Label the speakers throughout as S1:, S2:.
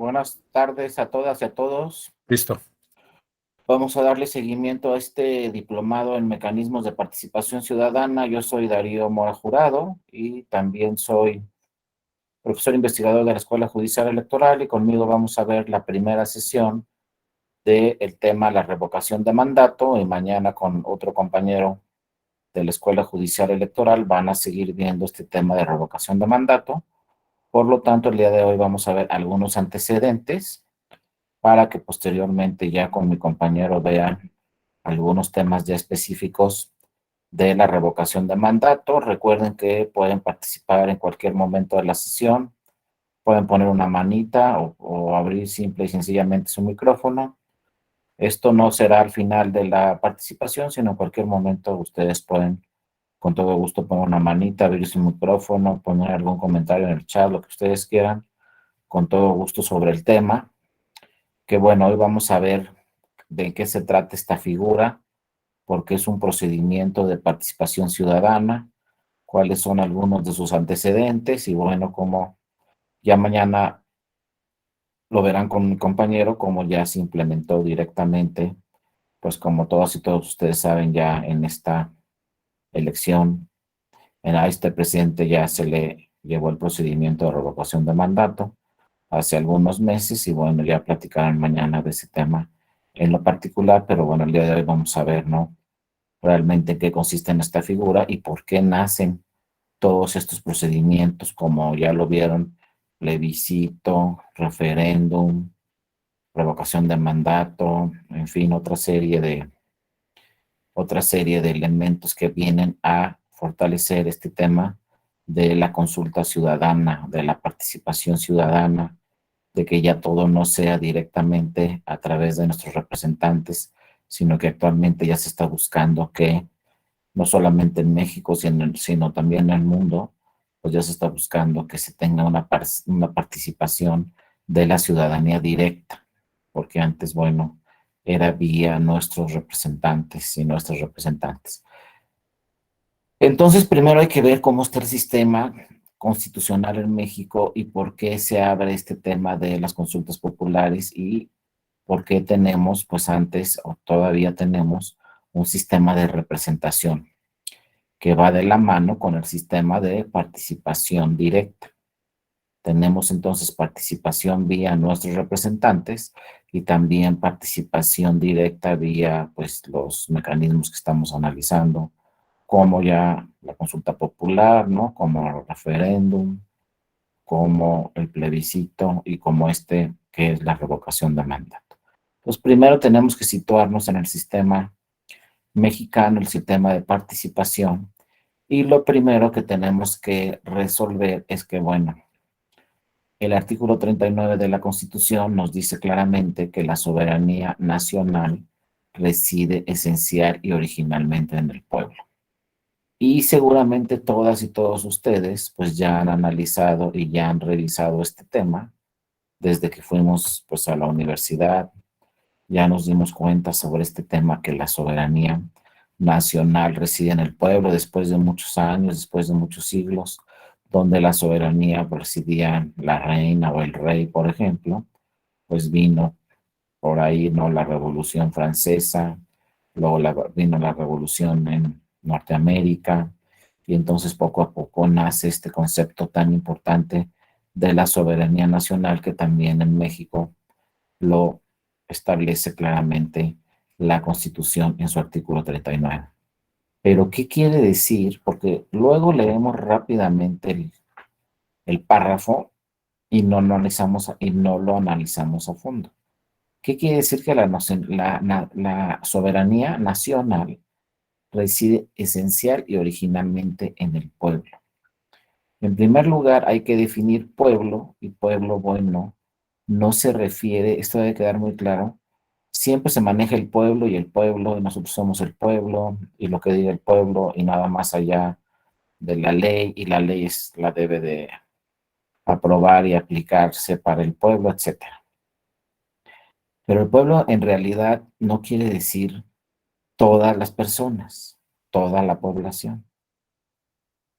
S1: Buenas tardes a todas y a todos.
S2: Listo.
S1: Vamos a darle seguimiento a este diplomado en mecanismos de participación ciudadana. Yo soy Darío Mora Jurado y también soy profesor investigador de la Escuela Judicial Electoral, y conmigo vamos a ver la primera sesión del tema la revocación de mandato, y mañana con otro compañero de la Escuela Judicial Electoral van a seguir viendo este tema de revocación de mandato. Por lo tanto, el día de hoy vamos a ver algunos antecedentes para que posteriormente ya con mi compañero vean algunos temas ya específicos de la revocación de mandato. Recuerden que pueden participar en cualquier momento de la sesión, pueden poner una manita o abrir simple y sencillamente su micrófono. Esto no será al final de la participación, sino en cualquier momento ustedes pueden con todo gusto poner una manita, abrir su micrófono, poner algún comentario en el chat, lo que ustedes quieran, con todo gusto sobre el tema. Que bueno, hoy vamos a ver de qué se trata esta figura, porque es un procedimiento de participación ciudadana, cuáles son algunos de sus antecedentes, y bueno, como ya mañana lo verán con mi compañero, como ya se implementó directamente, pues como todas y todos ustedes saben, ya en esta elección, a este presidente ya se le llevó el procedimiento de revocación de mandato hace algunos meses, y bueno, ya platicarán mañana de ese tema en lo particular, pero bueno, el día de hoy vamos a ver, ¿no? Realmente en qué consiste en esta figura y por qué nacen todos estos procedimientos, como ya lo vieron: plebiscito, referéndum, revocación de mandato, en fin, otra serie de elementos que vienen a fortalecer este tema de la consulta ciudadana, de la participación ciudadana, de que ya todo no sea directamente a través de nuestros representantes, sino que actualmente ya se está buscando que no solamente en México, sino también en el mundo, pues ya se está buscando que se tenga una participación de la ciudadanía directa, porque antes, bueno, era vía nuestros representantes y nuestras representantes. Entonces, primero hay que ver cómo está el sistema constitucional en México y por qué se abre este tema de las consultas populares, y por qué tenemos, pues antes o todavía tenemos, un sistema de representación que va de la mano con el sistema de participación directa. Tenemos entonces participación vía nuestros representantes y también participación directa vía, pues, los mecanismos que estamos analizando, como ya la consulta popular, ¿no? Como el referéndum, como el plebiscito y como este que es la revocación de mandato. Pues primero tenemos que situarnos en el sistema mexicano, el sistema de participación, y lo primero que tenemos que resolver es que, bueno, el artículo 39 de la Constitución nos dice claramente que la soberanía nacional reside esencial y originalmente en el pueblo. Y seguramente todas y todos ustedes pues ya han analizado y ya han revisado este tema desde que fuimos pues a la universidad. Ya nos dimos cuenta sobre este tema, que la soberanía nacional reside en el pueblo después de muchos años, después de muchos siglos, donde la soberanía residía en la reina o el rey, por ejemplo. Pues vino por ahí, ¿no?, la Revolución Francesa, luego vino la Revolución en Norteamérica, y entonces poco a poco nace este concepto tan importante de la soberanía nacional, que también en México lo establece claramente la Constitución en su artículo 39. Pero, ¿qué quiere decir? Porque luego leemos rápidamente el párrafo y no lo analizamos a fondo. ¿Qué quiere decir? Que la soberanía nacional reside esencial y originalmente en el pueblo. En primer lugar, hay que definir pueblo, y pueblo, bueno, no se refiere, esto debe quedar muy claro, siempre se maneja el pueblo y el pueblo, y nosotros somos el pueblo, y lo que diga el pueblo, y nada más allá de la ley, y la ley la debe de aprobar y aplicarse para el pueblo, etcétera. Pero el pueblo en realidad no quiere decir todas las personas, toda la población.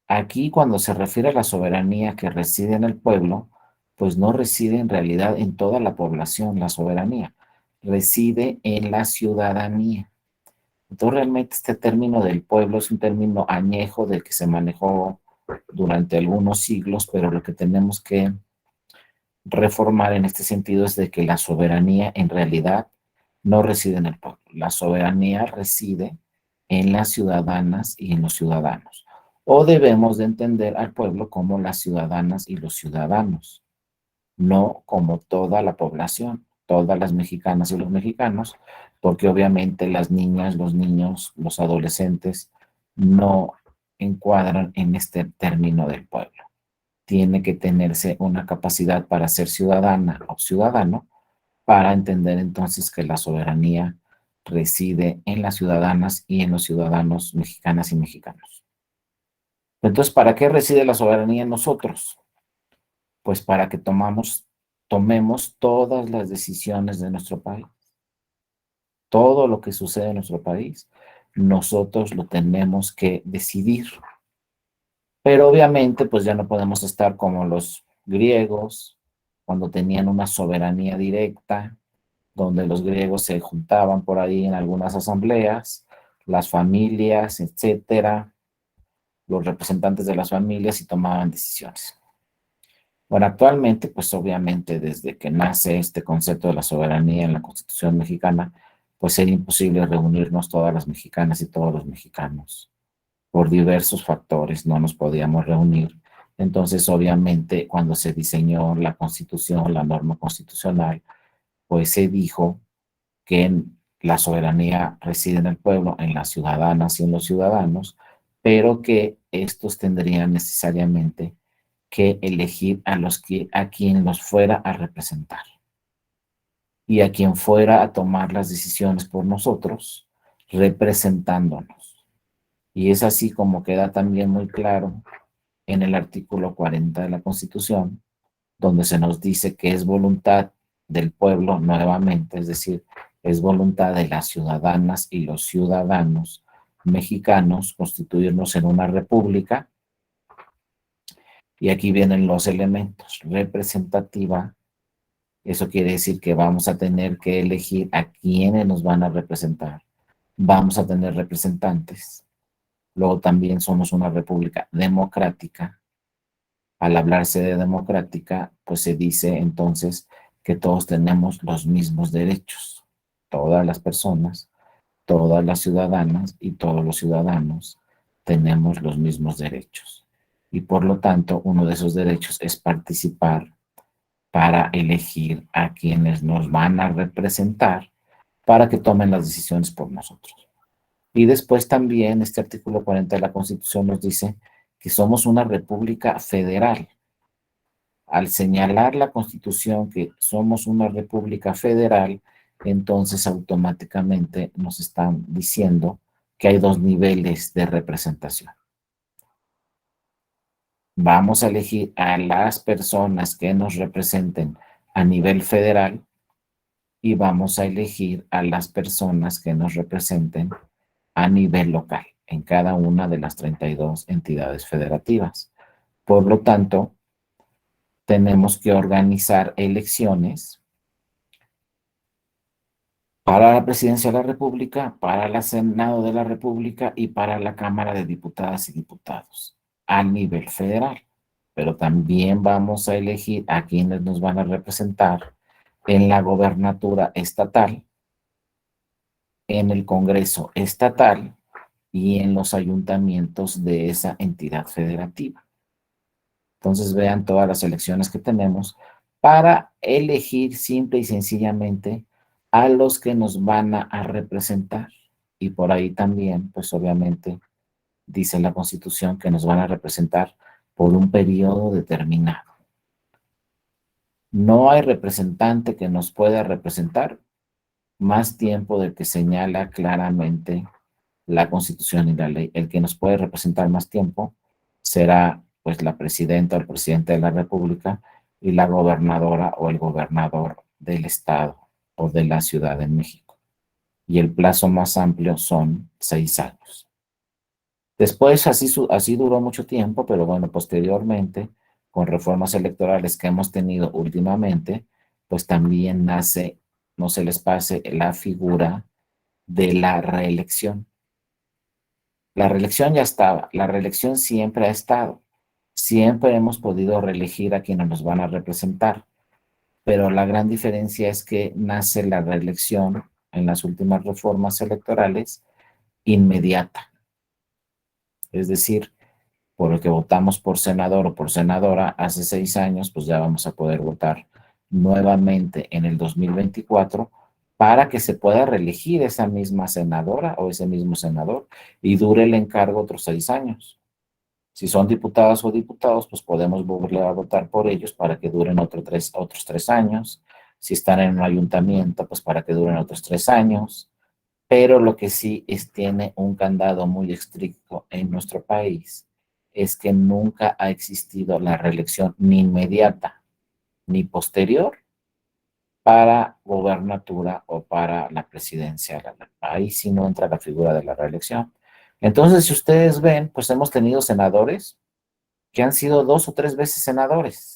S1: Aquí, cuando se refiere a la soberanía que reside en el pueblo, pues no reside en realidad en toda la población, la soberanía, reside en la ciudadanía. Entonces, realmente este término del pueblo es un término añejo del que se manejó durante algunos siglos, pero lo que tenemos que reformar en este sentido es de que la soberanía en realidad no reside en el pueblo. La soberanía reside en las ciudadanas y en los ciudadanos. O debemos de entender al pueblo como las ciudadanas y los ciudadanos, no como toda la población, todas las mexicanas y los mexicanos, porque obviamente las niñas, los niños, los adolescentes no encuadran en este término del pueblo. Tiene que tenerse una capacidad para ser ciudadana o ciudadano para entender entonces que la soberanía reside en las ciudadanas y en los ciudadanos mexicanas y mexicanos. Entonces, ¿para qué reside la soberanía en nosotros? Pues para que tomemos todas las decisiones de nuestro país. Todo lo que sucede en nuestro país, nosotros lo tenemos que decidir. Pero obviamente, pues ya no podemos estar como los griegos, cuando tenían una soberanía directa, donde los griegos se juntaban por ahí en algunas asambleas, las familias, etcétera, los representantes de las familias y tomaban decisiones. Bueno, actualmente, pues obviamente desde que nace este concepto de la soberanía en la Constitución mexicana, pues era imposible reunirnos todas las mexicanas y todos los mexicanos. Por diversos factores no nos podíamos reunir. Entonces, obviamente, cuando se diseñó la Constitución, la norma constitucional, pues se dijo que la soberanía reside en el pueblo, en las ciudadanas y en los ciudadanos, pero que estos tendrían necesariamente que elegir a quien los fuera a representar y a quien fuera a tomar las decisiones por nosotros, representándonos. Y es así como queda también muy claro en el artículo 40 de la Constitución, donde se nos dice que es voluntad del pueblo nuevamente, es decir, es voluntad de las ciudadanas y los ciudadanos mexicanos constituirnos en una república. Y aquí vienen los elementos. Representativa, eso quiere decir que vamos a tener que elegir a quienes nos van a representar. Vamos a tener representantes. Luego también somos una república democrática. Al hablarse de democrática, pues se dice entonces que todos tenemos los mismos derechos. Todas las personas, todas las ciudadanas y todos los ciudadanos tenemos los mismos derechos. Y por lo tanto, uno de esos derechos es participar para elegir a quienes nos van a representar para que tomen las decisiones por nosotros. Y después también este artículo 40 de la Constitución nos dice que somos una república federal. Al señalar la Constitución que somos una república federal, entonces automáticamente nos están diciendo que hay dos niveles de representación. Vamos a elegir a las personas que nos representen a nivel federal y vamos a elegir a las personas que nos representen a nivel local en cada una de las 32 entidades federativas. Por lo tanto, tenemos que organizar elecciones para la Presidencia de la República, para el Senado de la República y para la Cámara de Diputadas y Diputados a nivel federal. Pero también vamos a elegir a quienes nos van a representar en la gobernatura estatal, en el Congreso estatal y en los ayuntamientos de esa entidad federativa. Entonces vean todas las elecciones que tenemos para elegir simple y sencillamente a los que nos van a representar. Y por ahí también, pues obviamente, dice la Constitución que nos van a representar por un periodo determinado. No hay representante que nos pueda representar más tiempo del que señala claramente la Constitución y la ley. El que nos puede representar más tiempo será pues la presidenta o el presidente de la República y la gobernadora o el gobernador del estado o de la Ciudad de México. Y el plazo más amplio son 6 años. Después así duró mucho tiempo, pero bueno, posteriormente, con reformas electorales que hemos tenido últimamente, pues también nace, no se les pase, la figura de la reelección. La reelección ya estaba, la reelección siempre ha estado. Siempre hemos podido reelegir a quienes nos van a representar, pero la gran diferencia es que nace la reelección en las últimas reformas electorales inmediata. Es decir, por el que votamos por senador o por senadora hace 6 años, pues ya vamos a poder votar nuevamente en el 2024 para que se pueda reelegir esa misma senadora o ese mismo senador y dure el encargo otros 6 años. Si son diputadas o diputados, pues podemos volver a votar por ellos para que duren otros 3 años. Si están en un ayuntamiento, pues para que duren otros 3 años. Pero lo que sí tiene un candado muy estricto en nuestro país es que nunca ha existido la reelección ni inmediata ni posterior para gobernatura o para la presidencia. Ahí sí no entra la figura de la reelección. Entonces, si ustedes ven, pues hemos tenido senadores que han sido 2 o 3 veces senadores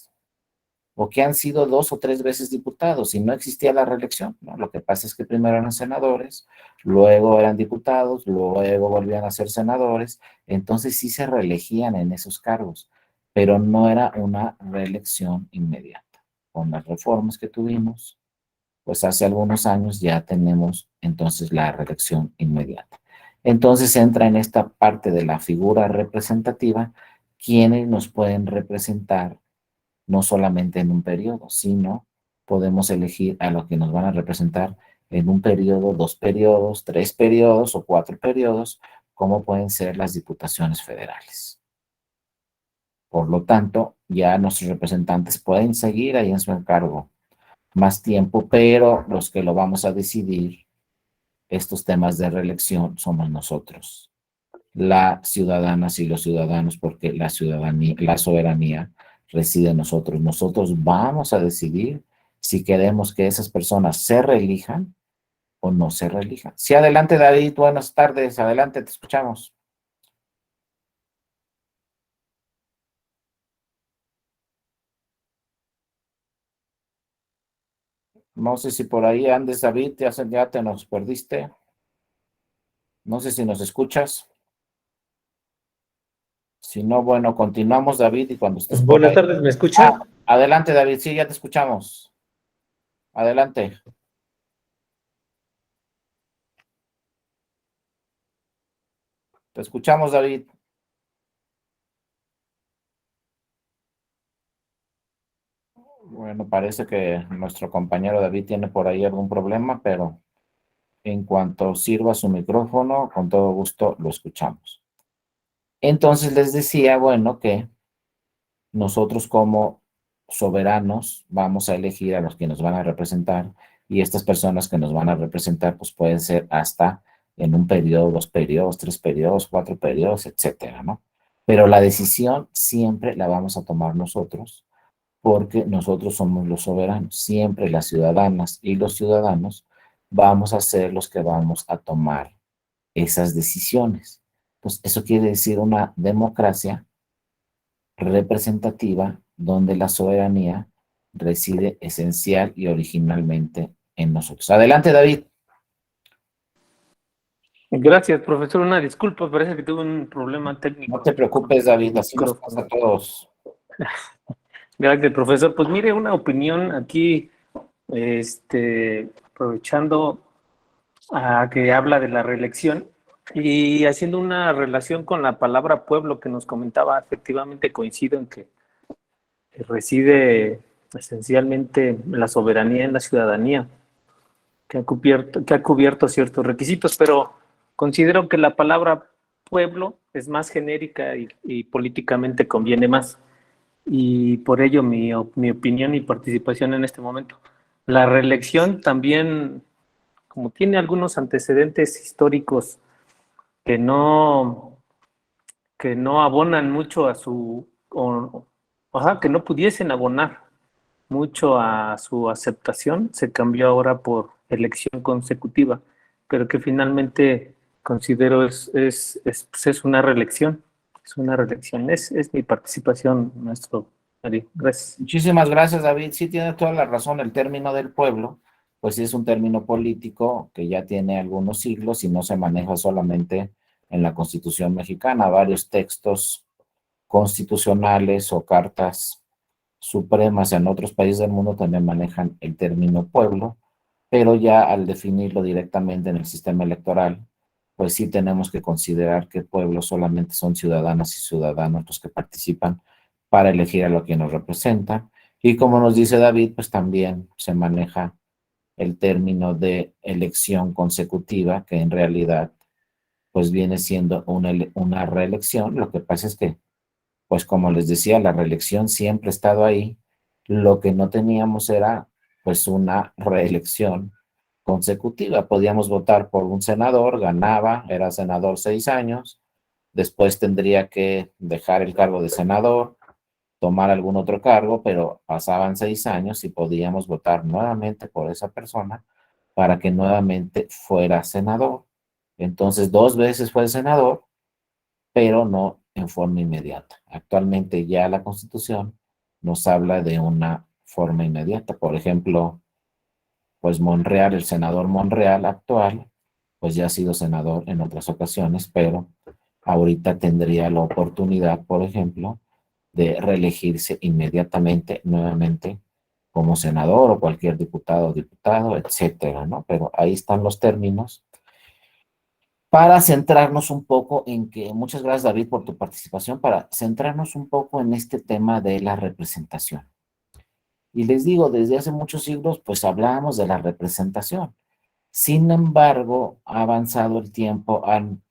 S1: o que han sido 2 o 3 veces diputados y no existía la reelección, ¿no? Lo que pasa es que primero eran senadores, luego eran diputados, luego volvían a ser senadores, entonces sí se reelegían en esos cargos, pero no era una reelección inmediata. Con las reformas que tuvimos, pues hace algunos años ya tenemos entonces la reelección inmediata. Entonces entra en esta parte de la figura representativa quienes nos pueden representar no solamente en un periodo, sino podemos elegir a los que nos van a representar en un periodo, 2 periodos, 3 periodos o 4 periodos, como pueden ser las diputaciones federales. Por lo tanto, ya nuestros representantes pueden seguir ahí en su encargo más tiempo, pero los que lo vamos a decidir, estos temas de reelección, somos nosotros, las ciudadanas y los ciudadanos, porque la ciudadanía, la soberanía reside en nosotros. Nosotros vamos a decidir si queremos que esas personas se reelijan o no se reelijan. Sí, adelante, David, buenas tardes, adelante, te escuchamos. No sé si por ahí andes, David, ya te nos perdiste. No sé si nos escuchas. Si no, bueno, continuamos, David, y cuando estés por
S2: Buenas
S1: ahí.
S2: tardes, ¿me escucha?
S1: Adelante, David, sí, ya te escuchamos. Adelante. Te escuchamos, David. Bueno, parece que nuestro compañero David tiene por ahí algún problema, pero en cuanto sirva su micrófono, con todo gusto lo escuchamos. Entonces les decía, bueno, que nosotros como soberanos vamos a elegir a los que nos van a representar y estas personas que nos van a representar pues pueden ser hasta en un periodo, 2 periodos, 3 periodos, 4 periodos, etcétera, ¿no? Pero la decisión siempre la vamos a tomar nosotros porque nosotros somos los soberanos. Siempre las ciudadanas y los ciudadanos vamos a ser los que vamos a tomar esas decisiones. Pues eso quiere decir una democracia representativa donde la soberanía reside esencial y originalmente en nosotros. Adelante, David.
S2: Gracias, profesor. Una disculpa, parece que tuve un problema
S1: No
S2: técnico
S1: te
S2: con
S1: preocupes, David,
S2: el
S1: así nos pasa a
S2: micrófono.
S1: todos.
S2: Gracias, profesor. Pues mire, una opinión aquí, aprovechando a que habla de la reelección y haciendo una relación con la palabra pueblo que nos comentaba, efectivamente coincido en que reside esencialmente la soberanía en la ciudadanía, que ha cubierto ciertos requisitos, pero considero que la palabra pueblo es más genérica y políticamente conviene más. Y por ello mi opinión y participación en este momento. La reelección también, como tiene algunos antecedentes históricos que que no abonan mucho a que no pudiesen abonar mucho a su aceptación, se cambió ahora por elección consecutiva, pero que finalmente considero es una reelección. Es una reelección. Es mi participación, maestro Gracias.
S1: Muchísimas gracias, David. Sí, tiene toda la razón. El término del pueblo, pues sí es un término político que ya tiene algunos siglos y no se maneja solamente en la Constitución mexicana. Varios textos constitucionales o cartas supremas en otros países del mundo también manejan el término pueblo, pero ya al definirlo directamente en el sistema electoral, pues sí tenemos que considerar que pueblos solamente son ciudadanas y ciudadanos los que participan para elegir a lo que nos representa. Y como nos dice David, pues también se maneja el término de elección consecutiva, que en realidad pues viene siendo una reelección. Lo que pasa es que, pues como les decía, la reelección siempre ha estado ahí. Lo que no teníamos era pues una reelección consecutiva. Podíamos votar por un senador, ganaba, era senador 6 años, después tendría que dejar el cargo de senador, tomar algún otro cargo, pero pasaban 6 años y podíamos votar nuevamente por esa persona para que nuevamente fuera senador. Entonces, 2 veces fue senador, pero no en forma inmediata. Actualmente ya la Constitución nos habla de una forma inmediata. Por ejemplo, pues Monreal, el senador Monreal actual, pues ya ha sido senador en otras ocasiones, pero ahorita tendría la oportunidad, por ejemplo, de reelegirse inmediatamente nuevamente como senador o cualquier diputado o diputado, etcétera, ¿no? Pero ahí están los términos para centrarnos un poco en que, muchas gracias David por tu participación, para centrarnos un poco en este tema de la representación. Y les digo, desde hace muchos siglos, pues hablábamos de la representación. Sin embargo, ha avanzado el tiempo,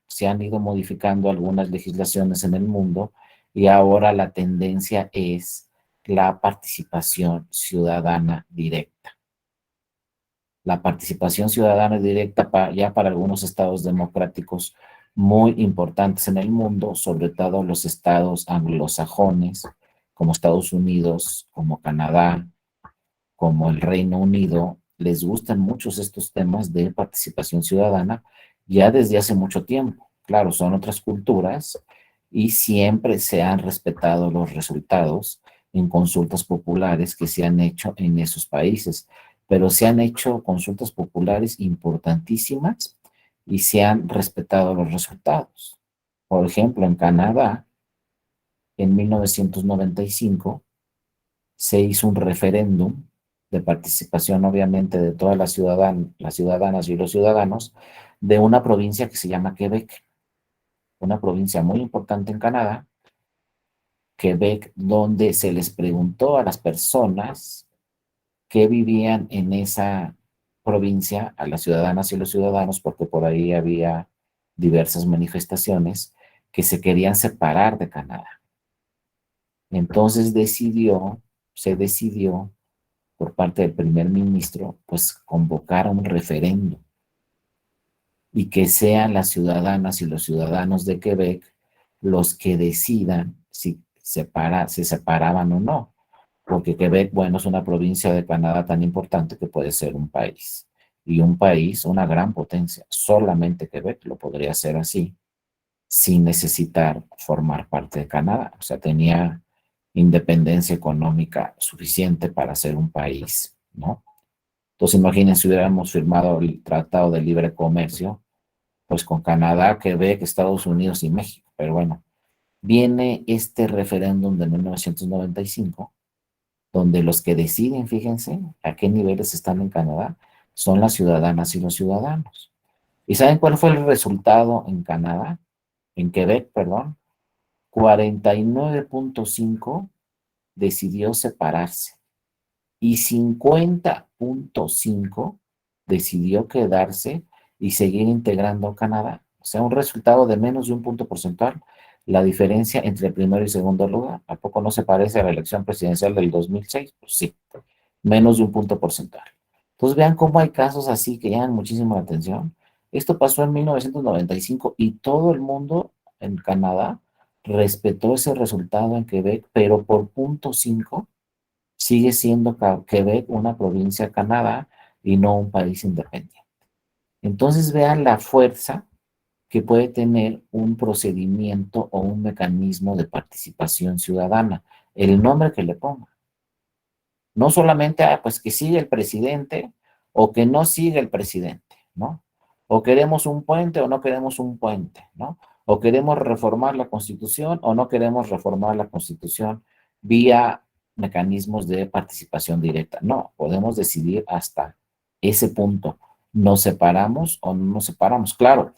S1: se han ido modificando algunas legislaciones en el mundo y ahora la tendencia es la participación ciudadana directa. La participación ciudadana directa ya para algunos estados democráticos muy importantes en el mundo, sobre todo los estados anglosajones, como Estados Unidos, como Canadá, como el Reino Unido, les gustan muchos estos temas de participación ciudadana ya desde hace mucho tiempo. Claro, son otras culturas y siempre se han respetado los resultados en consultas populares que se han hecho en esos países, pero se han hecho consultas populares importantísimas y se han respetado los resultados. Por ejemplo, en Canadá, en 1995, se hizo un referéndum de participación, obviamente, de todas las ciudadanas y los ciudadanos de una provincia que se llama Quebec, una provincia muy importante en Canadá, Quebec, donde se les preguntó a las personas que vivían en esa provincia, a las ciudadanas y los ciudadanos, porque por ahí había diversas manifestaciones, que se querían separar de Canadá. Entonces se decidió por parte del primer ministro, pues convocar a un referendo y que sean las ciudadanas y los ciudadanos de Quebec los que decidan si se separaban o no, porque Quebec, bueno, es una provincia de Canadá tan importante que puede ser un país, y un país, una gran potencia, solamente Quebec lo podría hacer así, sin necesitar formar parte de Canadá, o sea, tenía independencia económica suficiente para ser un país, ¿no? Entonces, imagínense si hubiéramos firmado el Tratado de Libre Comercio, pues con Canadá, Quebec, Estados Unidos y México. Pero bueno, viene este referéndum de 1995, donde los que deciden, fíjense, a qué niveles están en Canadá, son las ciudadanas y los ciudadanos. ¿Y saben cuál fue el resultado en Canadá? En Quebec, perdón. 49.5 decidió separarse y 50.5 decidió quedarse y seguir integrando Canadá. O sea, un resultado de menos de un punto porcentual. La diferencia entre el primero y segundo lugar, ¿a poco no se parece a la elección presidencial del 2006? Pues sí, menos de un punto porcentual. Entonces vean cómo hay casos así que llaman muchísimo la atención. Esto pasó en 1995 y todo el mundo en Canadá respetó ese resultado en Quebec, pero por punto 5 sigue siendo Quebec una provincia de Canadá y no un país independiente. Entonces vean la fuerza que puede tener un procedimiento o un mecanismo de participación ciudadana. el nombre que le ponga. No solamente, pues que sigue el presidente o que no sigue el presidente, ¿no? O queremos un puente o no queremos un puente, ¿no? O queremos reformar la Constitución o no queremos reformar la Constitución vía mecanismos de participación directa. No, podemos decidir hasta ese punto. ¿Nos separamos o no nos separamos? Claro,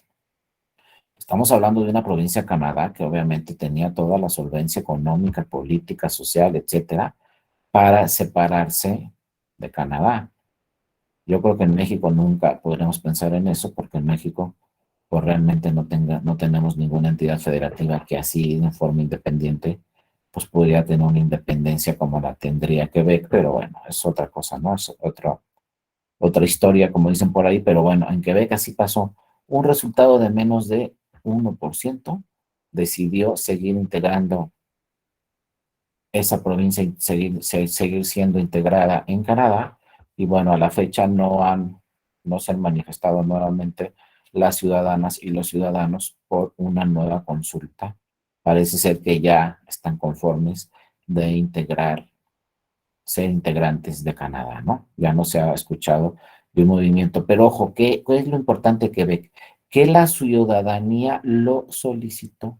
S1: estamos hablando de una provincia, Canadá, que obviamente tenía toda la solvencia económica, política, social, etcétera, para separarse de Canadá. Yo creo que en México nunca podremos pensar en eso, porque en México pues realmente no tenemos ninguna entidad federativa que así de forma independiente pues podría tener una independencia como la tendría Quebec, pero bueno, es otra cosa, ¿no? Es otra historia, como dicen por ahí, pero bueno, en Quebec así pasó. Un resultado de menos de 1% decidió seguir integrando esa provincia y seguir siendo integrada en Canadá. Y bueno, a la fecha no se han manifestado nuevamente las ciudadanas y los ciudadanos por una nueva consulta. Parece ser que ya están conformes de ser integrantes de Canadá, ¿no? Ya no se ha escuchado de un movimiento. Pero ojo, ¿qué es lo importante de Quebec? Que la ciudadanía lo solicitó.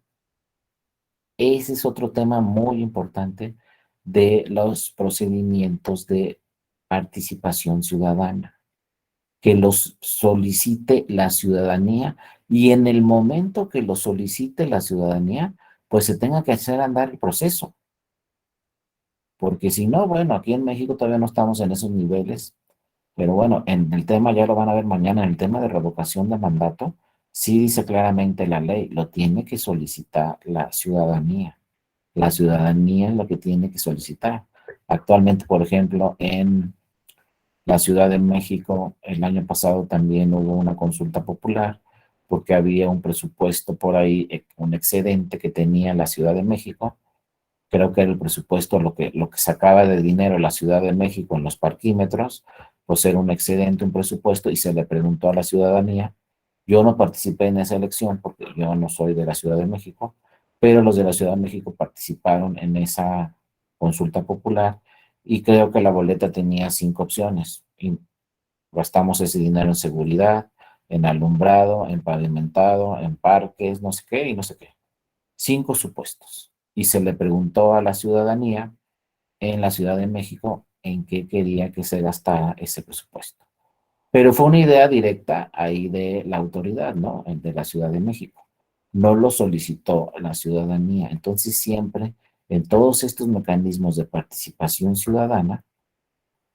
S1: Ese es otro tema muy importante de los procedimientos de participación ciudadana, que los solicite la ciudadanía y en el momento que lo solicite la ciudadanía, pues se tenga que hacer andar el proceso, porque si no, bueno, aquí en México todavía no estamos en esos niveles, pero bueno, en el tema, ya lo van a ver mañana, en el tema de revocación de mandato, sí dice claramente la ley, lo tiene que solicitar la ciudadanía. La ciudadanía es lo que tiene que solicitar. Actualmente, por ejemplo, en la Ciudad de México, el año pasado también hubo una consulta popular porque había un presupuesto por ahí, un excedente que tenía la Ciudad de México. Creo que era el presupuesto, lo que sacaba de dinero la Ciudad de México en los parquímetros, pues era un excedente, un presupuesto, y se le preguntó a la ciudadanía. Yo no participé en esa elección porque yo no soy de la Ciudad de México, pero los de la Ciudad de México participaron en esa consulta popular y creo que la boleta tenía 5 opciones. Y gastamos ese dinero en seguridad, en alumbrado, en pavimentado, en parques, no sé qué y no sé qué. 5 supuestos. Y se le preguntó a la ciudadanía en la Ciudad de México en qué quería que se gastara ese presupuesto. Pero fue una idea directa ahí de la autoridad, ¿no? De la Ciudad de México. No lo solicitó la ciudadanía. Entonces siempre en todos estos mecanismos de participación ciudadana,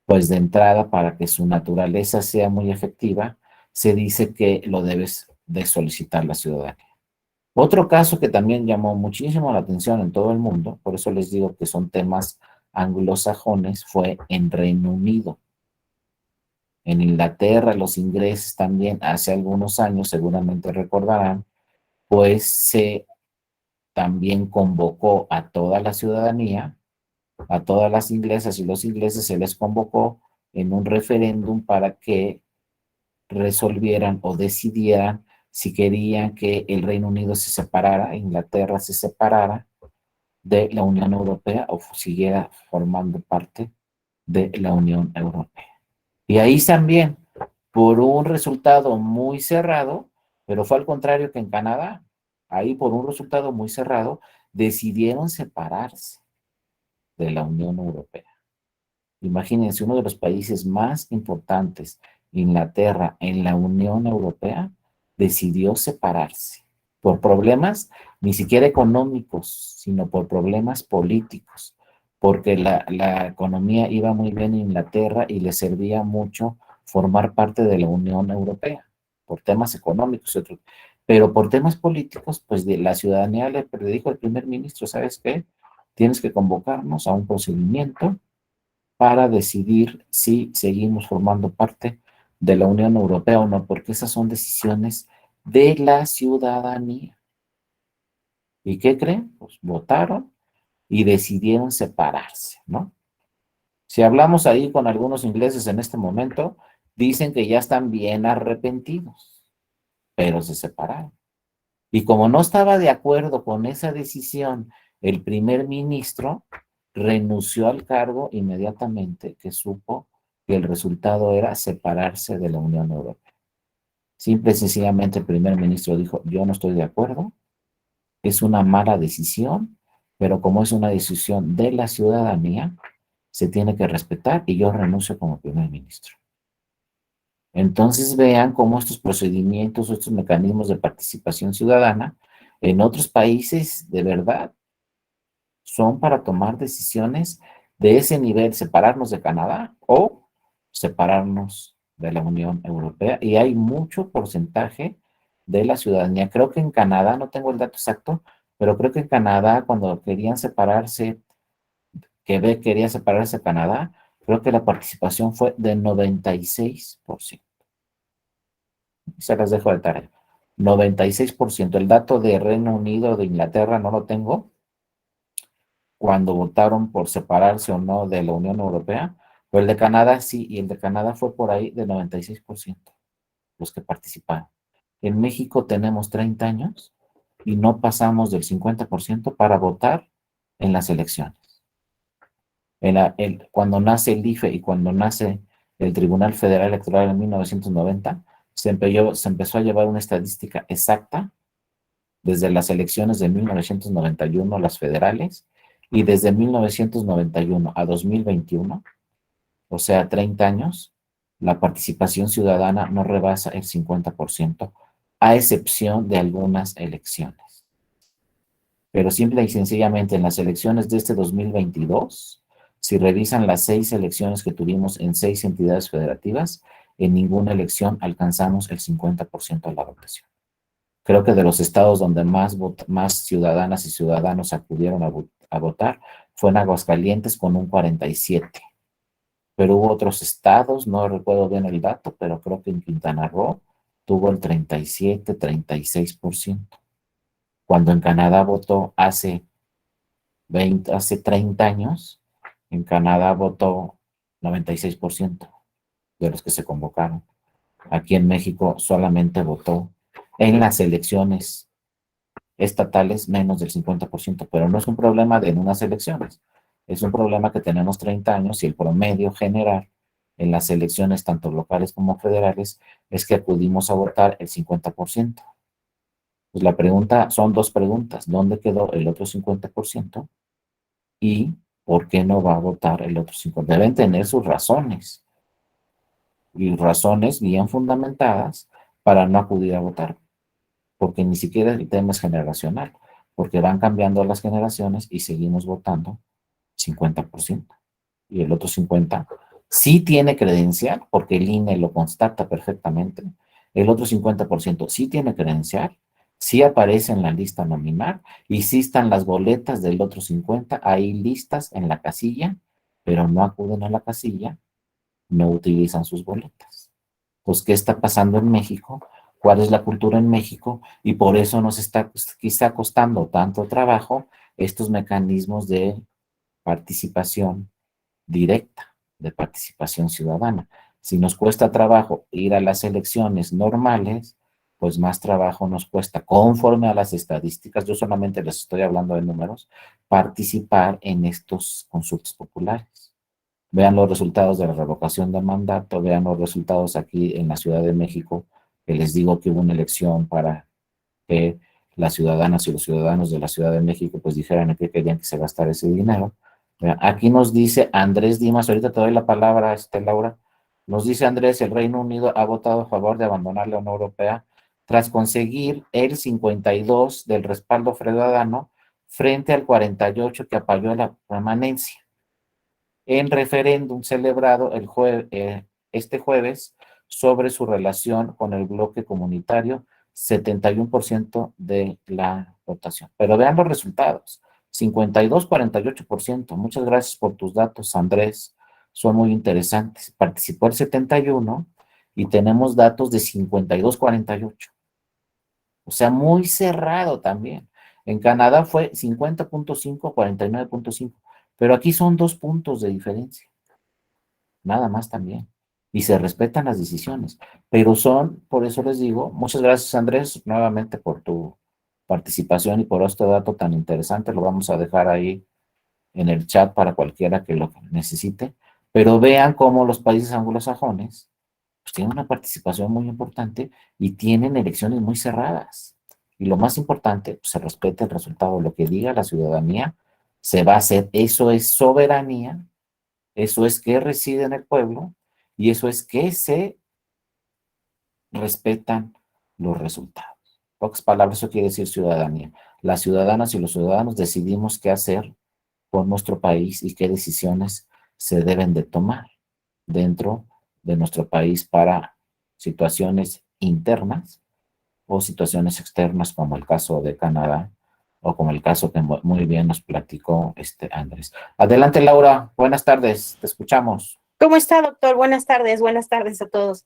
S1: pues de entrada para que su naturaleza sea muy efectiva, se dice que lo debes de solicitar la ciudadanía. Otro caso que también llamó muchísimo la atención en todo el mundo, por eso les digo que son temas anglosajones, fue en Reino Unido. En Inglaterra, los ingleses también hace algunos años, seguramente recordarán, pues se también convocó a toda la ciudadanía, a todas las inglesas y los ingleses se les convocó en un referéndum para que resolvieran o decidieran si querían que el Reino Unido se separara, Inglaterra se separara de la Unión Europea o siguiera formando parte de la Unión Europea. Y ahí también, por un resultado muy cerrado, pero fue al contrario que en Canadá, ahí por un resultado muy cerrado, decidieron separarse de la Unión Europea. Imagínense, uno de los países más importantes, Inglaterra, en la Unión Europea, decidió separarse por problemas ni siquiera económicos, sino por problemas políticos, porque la economía iba muy bien en Inglaterra y le servía mucho formar parte de la Unión Europea, por temas económicos y otros. Pero por temas políticos, pues la ciudadanía le dijo al primer ministro, ¿sabes qué? Tienes que convocarnos a un procedimiento para decidir si seguimos formando parte de la Unión Europea o no, porque esas son decisiones de la ciudadanía. ¿Y qué creen? Pues votaron y decidieron separarse, ¿no? Si hablamos ahí con algunos ingleses en este momento, dicen que ya están bien arrepentidos, pero se separaron. Y como no estaba de acuerdo con esa decisión el primer ministro, renunció al cargo inmediatamente que supo que el resultado era separarse de la Unión Europea. Simple y sencillamente el primer ministro dijo, yo no estoy de acuerdo, es una mala decisión, pero como es una decisión de la ciudadanía, se tiene que respetar y yo renuncio como primer ministro. Entonces vean cómo estos procedimientos, estos mecanismos de participación ciudadana en otros países de verdad son para tomar decisiones de ese nivel, separarnos de Canadá o separarnos de la Unión Europea. Y hay mucho porcentaje de la ciudadanía. Creo que en Canadá, no tengo el dato exacto, pero creo que en Canadá cuando querían separarse, Quebec quería separarse de Canadá, creo que la participación fue de 96%. Se las dejo de tarea. 96%. El dato de Reino Unido, de Inglaterra, no lo tengo, cuando votaron por separarse o no de la Unión Europea, pero el de Canadá sí, y el de Canadá fue por ahí de 96% los que participaron. En México tenemos 30 años y no pasamos del 50% para votar en las elecciones. Cuando nace el IFE y cuando nace el Tribunal Federal Electoral en 1990, se empezó a llevar una estadística exacta desde las elecciones de 1991, las federales, y desde 1991 a 2021, o sea, 30 años, la participación ciudadana no rebasa el 50%, a excepción de algunas elecciones. Pero simple y sencillamente en las elecciones de este 2022, si revisan las 6 elecciones que tuvimos en 6 entidades federativas, en ninguna elección alcanzamos el 50% de la votación. Creo que de los estados donde más ciudadanas y ciudadanos acudieron a votar fue en Aguascalientes con un 47%. Pero hubo otros estados, no recuerdo bien el dato, pero creo que en Quintana Roo tuvo el 37, 36%. Cuando en Canadá votó hace 30 años, en Canadá votó 96% de los que se convocaron. Aquí en México solamente votó en las elecciones estatales menos del 50%, pero no es un problema de en unas elecciones, es un problema que tenemos 30 años y el promedio general en las elecciones, tanto locales como federales, es que acudimos a votar el 50%. Pues la pregunta, son dos preguntas, ¿dónde quedó el otro 50%? Y ¿por qué no va a votar el otro 50%? Deben tener sus razones, y razones bien fundamentadas para no acudir a votar, porque ni siquiera el tema es generacional, porque van cambiando las generaciones y seguimos votando 50%. Y el otro 50% sí tiene credencial, porque el INE lo constata perfectamente. El otro 50% sí tiene credencial, sí aparece en la lista nominal y sí están las boletas del otro 50% ahí listas en la casilla, pero no acuden a la casilla, no utilizan sus boletas. Pues, ¿qué está pasando en México? ¿Cuál es la cultura en México? Y por eso nos está quizá costando tanto trabajo estos mecanismos de participación directa, de participación ciudadana. Si nos cuesta trabajo ir a las elecciones normales, pues más trabajo nos cuesta, conforme a las estadísticas, yo solamente les estoy hablando de números, participar en estos consultas populares. Vean los resultados de la revocación de mandato, vean los resultados aquí en la Ciudad de México, que les digo que hubo una elección para que las ciudadanas y los ciudadanos de la Ciudad de México pues dijeran en qué querían que se gastara ese dinero. Vean, aquí nos dice Andrés Dimas, ahorita te doy la palabra, Laura, nos dice Andrés, el Reino Unido ha votado a favor de abandonar la Unión Europea tras conseguir el 52 del respaldo ciudadano frente al 48 que apoyó la permanencia en referéndum celebrado este jueves sobre su relación con el bloque comunitario, 71% de la votación. Pero vean los resultados, 52-48%. Muchas gracias por tus datos, Andrés, son muy interesantes. Participó el 71% y tenemos datos de 52-48%. O sea, muy cerrado también. En Canadá fue 50.5, 49.5, pero aquí son 2 puntos de diferencia, nada más también. Y se respetan las decisiones, pero son, por eso les digo, muchas gracias Andrés, nuevamente por tu participación y por este dato tan interesante, lo vamos a dejar ahí en el chat para cualquiera que lo necesite, pero vean cómo los países anglosajones pues, tienen una participación muy importante y tienen elecciones muy cerradas. Y lo más importante, pues, se respeta el resultado, lo que diga la ciudadanía se va a hacer. Eso es soberanía, eso es que reside en el pueblo y eso es que se respetan los resultados. En pocas palabras, eso quiere decir ciudadanía. Las ciudadanas y los ciudadanos decidimos qué hacer con nuestro país y qué decisiones se deben de tomar dentro de nuestro país para situaciones internas o situaciones externas, como el caso de Canadá o como el caso que muy bien nos platicó Andrés. Adelante, Laura. Buenas tardes. Te escuchamos.
S3: ¿Cómo está, doctor? Buenas tardes a todos.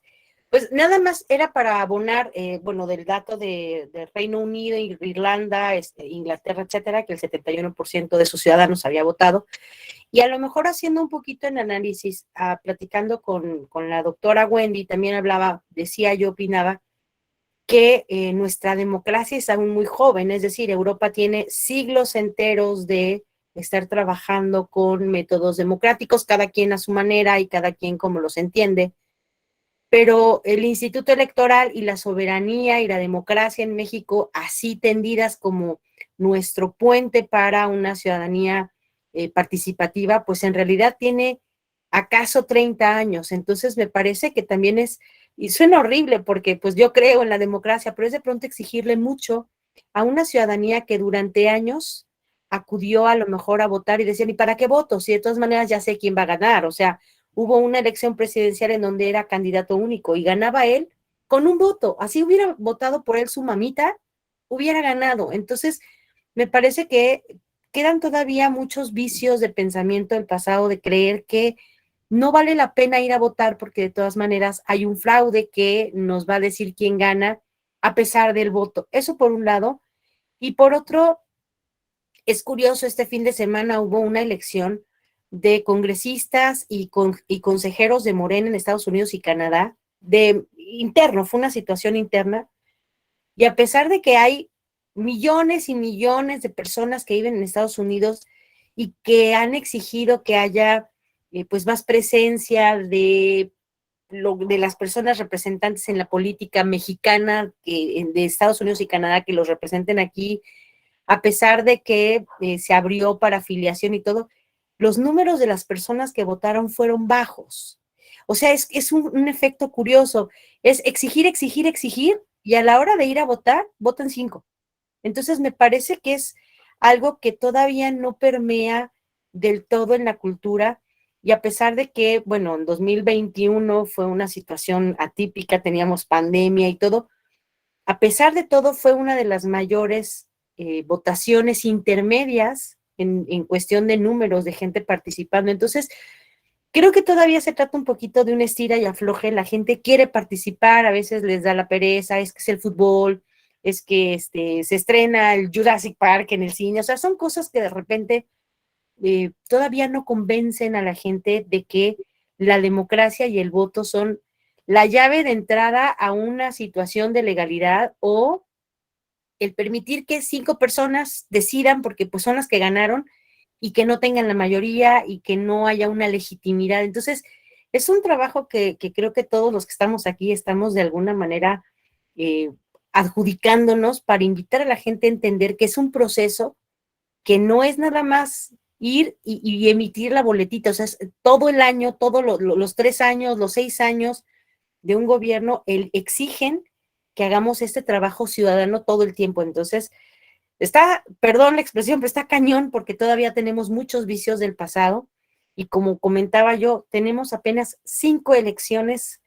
S3: Pues nada más era para abonar, bueno, del dato del Reino Unido, Irlanda, Inglaterra, etcétera, que el 71% de sus ciudadanos había votado. Y a lo mejor haciendo un poquito en análisis, platicando con la doctora Wendy, también hablaba, decía yo, opinaba, que nuestra democracia es aún muy joven, es decir, Europa tiene siglos enteros de estar trabajando con métodos democráticos, cada quien a su manera y cada quien como los entiende, pero el Instituto Electoral y la soberanía y la democracia en México, así tendidas como nuestro puente para una ciudadanía participativa, pues en realidad tiene acaso 30 años. Entonces me parece que también es, y suena horrible porque pues yo creo en la democracia, pero es de pronto exigirle mucho a una ciudadanía que durante años acudió a lo mejor a votar y decían, ¿y para qué voto? Si de todas maneras ya sé quién va a ganar. O sea, hubo una elección presidencial en donde era candidato único y ganaba él con un voto. Así hubiera votado por él su mamita, hubiera ganado. Entonces, me parece que quedan todavía muchos vicios de pensamiento del pasado, de creer que no vale la pena ir a votar porque de todas maneras hay un fraude que nos va a decir quién gana a pesar del voto. Eso por un lado. Y por otro, es curioso, este fin de semana hubo una elección de congresistas y consejeros de Morena en Estados Unidos y Canadá, de interno, fue una situación interna, y a pesar de que hay millones y millones de personas que viven en Estados Unidos y que han exigido que haya pues más presencia de las personas representantes en la política mexicana de Estados Unidos y Canadá que los representen aquí, a pesar de que se abrió para afiliación y todo, los números de las personas que votaron fueron bajos. O sea, es un efecto curioso. Es exigir, exigir, exigir, y a la hora de ir a votar, votan 5. Entonces, me parece que es algo que todavía no permea del todo en la cultura, y a pesar de que, bueno, en 2021 fue una situación atípica, teníamos pandemia y todo, a pesar de todo fue una de las mayores votaciones intermedias en cuestión de números de gente participando. Entonces, creo que todavía se trata un poquito de un estira y afloje. La gente quiere participar, a veces les da la pereza, es que es el fútbol, es que se estrena el Jurassic Park en el cine. O sea, son cosas que de repente todavía no convencen a la gente de que la democracia y el voto son la llave de entrada a una situación de legalidad, o el permitir que 5 personas decidan porque pues son las que ganaron y que no tengan la mayoría y que no haya una legitimidad. Entonces, es un trabajo que creo que todos los que estamos aquí estamos de alguna manera eh, adjudicándonos para invitar a la gente a entender que es un proceso que no es nada más ir y emitir la boletita, o sea, es todo el año, todos los 3 años, los 6 años de un gobierno, exigen que hagamos este trabajo ciudadano todo el tiempo. Entonces, está, perdón la expresión, pero está cañón porque todavía tenemos muchos vicios del pasado y como comentaba yo, tenemos apenas 5 elecciones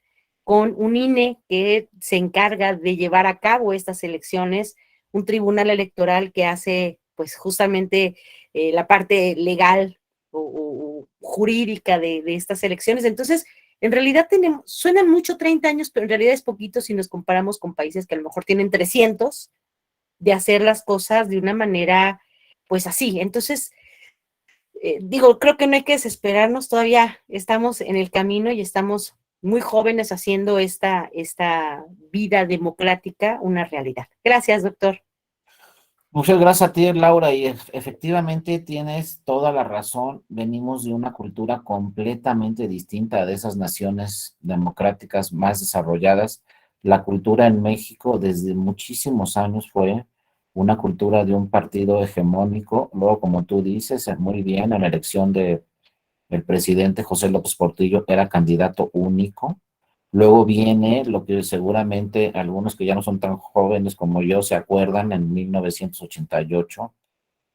S3: con un INE que se encarga de llevar a cabo estas elecciones, un tribunal electoral que hace pues justamente la parte legal o jurídica de estas elecciones. Entonces, en realidad suenan mucho 30 años, pero en realidad es poquito si nos comparamos con países que a lo mejor tienen 300 de hacer las cosas de una manera, pues así. Entonces, digo, creo que no hay que desesperarnos, todavía estamos en el camino y estamos muy jóvenes haciendo esta vida democrática una realidad. Gracias, doctor.
S1: Muchas gracias a ti, Laura, y efectivamente tienes toda la razón. Venimos de una cultura completamente distinta de esas naciones democráticas más desarrolladas. La cultura en México desde muchísimos años fue una cultura de un partido hegemónico. Luego, como tú dices, muy bien, en la elección de el presidente José López Portillo era candidato único. Luego viene lo que seguramente algunos que ya no son tan jóvenes como yo se acuerdan en 1988,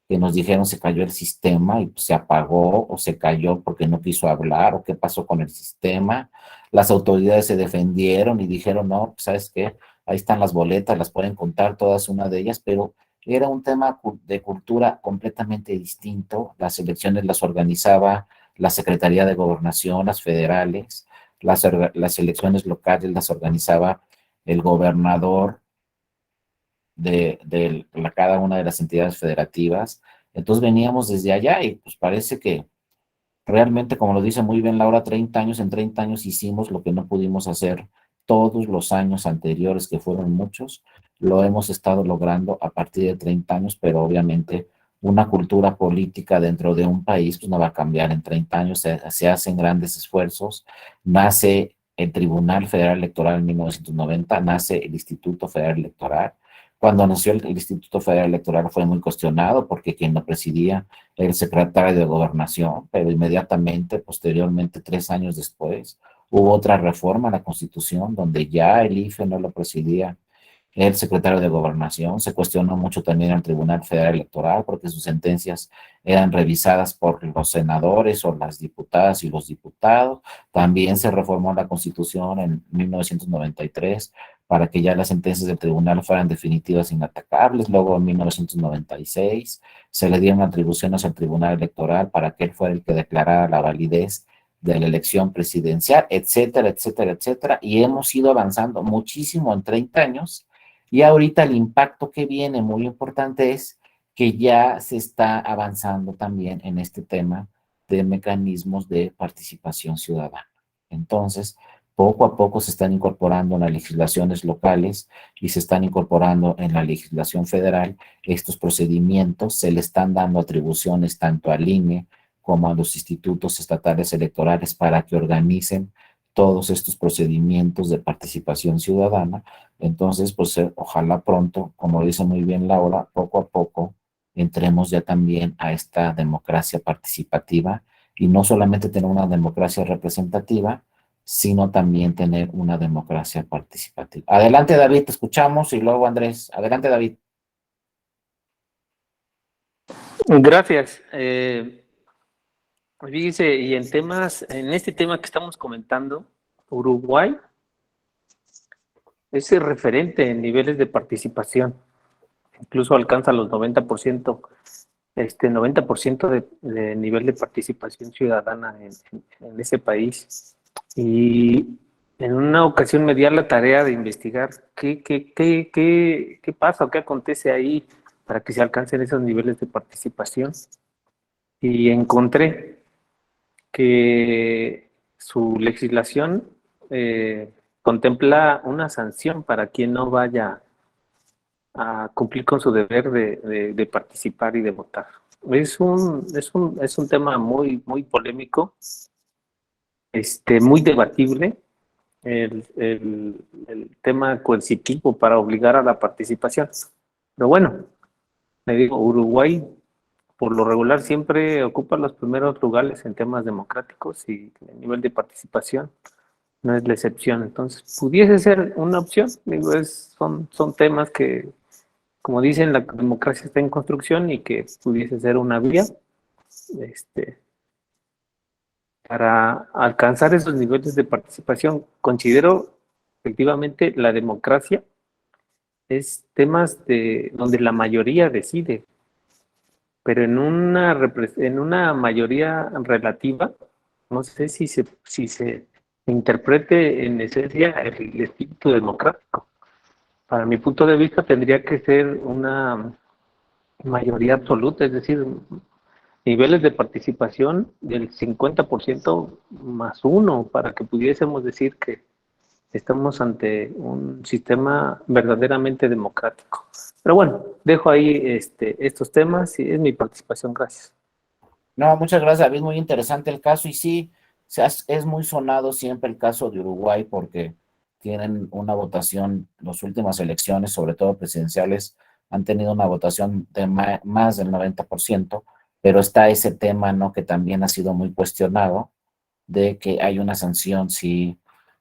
S1: que nos dijeron se cayó el sistema y pues, se apagó o se cayó porque no quiso hablar o qué pasó con el sistema. Las autoridades se defendieron y dijeron, no, pues, ¿sabes qué? Ahí están las boletas, las pueden contar todas una de ellas, pero era un tema de cultura completamente distinto. Las elecciones las organizaba la Secretaría de Gobernación, las federales, las elecciones locales las organizaba el gobernador de cada una de las entidades federativas. Entonces veníamos desde allá y pues parece que realmente, como lo dice muy bien Laura, 30 años, en 30 años hicimos lo que no pudimos hacer todos los años anteriores, que fueron muchos, lo hemos estado logrando a partir de 30 años, pero obviamente una cultura política dentro de un país pues no va a cambiar en 30 años, se hacen grandes esfuerzos, nace el Tribunal Federal Electoral en 1990, nace el Instituto Federal Electoral. Cuando nació el Instituto Federal Electoral fue muy cuestionado porque quien lo presidía el secretario de Gobernación, pero inmediatamente, posteriormente, 3 años después, hubo otra reforma a la Constitución donde ya el IFE no lo presidía el secretario de Gobernación. Se cuestionó mucho también al Tribunal Federal Electoral porque sus sentencias eran revisadas por los senadores o las diputadas y los diputados. También se reformó la Constitución en 1993 para que ya las sentencias del tribunal fueran definitivas e inatacables. Luego, en 1996, se le dieron atribuciones al Tribunal Electoral para que él fuera el que declarara la validez de la elección presidencial, etcétera, etcétera, etcétera. Y hemos ido avanzando muchísimo en 30 años. Y ahorita el impacto que viene muy importante es que ya se está avanzando también en este tema de mecanismos de participación ciudadana. Entonces, poco a poco se están incorporando en las legislaciones locales y se están incorporando en la legislación federal estos procedimientos, se le están dando atribuciones tanto al INE como a los institutos estatales electorales para que organicen todos estos procedimientos de participación ciudadana. Entonces, pues ojalá pronto, como dice muy bien Laura, poco a poco entremos ya también a esta democracia participativa y no solamente tener una democracia representativa, sino también tener una democracia participativa. Adelante, David, te escuchamos y luego Andrés. Adelante, David.
S2: Gracias. Fíjese, y en este tema que estamos comentando, Uruguay es el referente en niveles de participación, incluso alcanza los 90%, 90% de nivel de participación ciudadana en ese país. Y en una ocasión me di a la tarea de investigar qué pasa o qué acontece ahí para que se alcancen esos niveles de participación. Y encontré que su legislación contempla una sanción para quien no vaya a cumplir con su deber de participar y de votar. Es un tema muy polémico, muy debatible, el tema coercitivo para obligar a la participación. Pero bueno, le digo, Uruguay por lo regular siempre ocupa los primeros lugares en temas democráticos y el nivel de participación no es la excepción. Entonces, pudiese ser una opción. Digo, son temas que, como dicen, la democracia está en construcción y que pudiese ser una vía para alcanzar esos niveles de participación. Considero efectivamente la democracia es temas donde la mayoría decide, pero en una mayoría relativa, no sé si se interprete en esencia el espíritu democrático. Para mi punto de vista tendría que ser una mayoría absoluta, es decir, niveles de participación del 50% más uno, para que pudiésemos decir que estamos ante un sistema verdaderamente democrático. Pero bueno, dejo ahí estos temas y es mi participación. Gracias.
S1: No, muchas gracias, David. Muy interesante el caso. Y sí, es muy sonado siempre el caso de Uruguay porque tienen una votación, las últimas elecciones, sobre todo presidenciales, han tenido una votación de más del 90%, pero está ese tema, ¿no? Que también ha sido muy cuestionado, de que hay una sanción si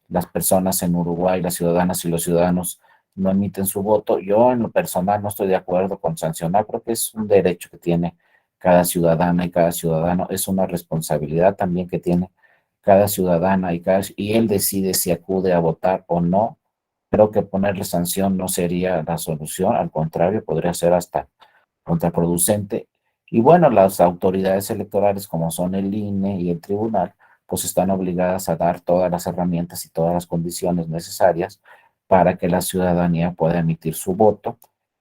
S1: las personas en Uruguay, las ciudadanas y los ciudadanos no emiten su voto. Yo en lo personal no estoy de acuerdo con sancionar, creo que es un derecho que tiene cada ciudadana y cada ciudadano, es una responsabilidad también que tiene cada ciudadana y él decide si acude a votar o no. Creo que ponerle sanción no sería la solución, al contrario, podría ser hasta contraproducente. Y bueno, las autoridades electorales, como son el INE y el tribunal, pues están obligadas a dar todas las herramientas y todas las condiciones necesarias para que la ciudadanía pueda emitir su voto.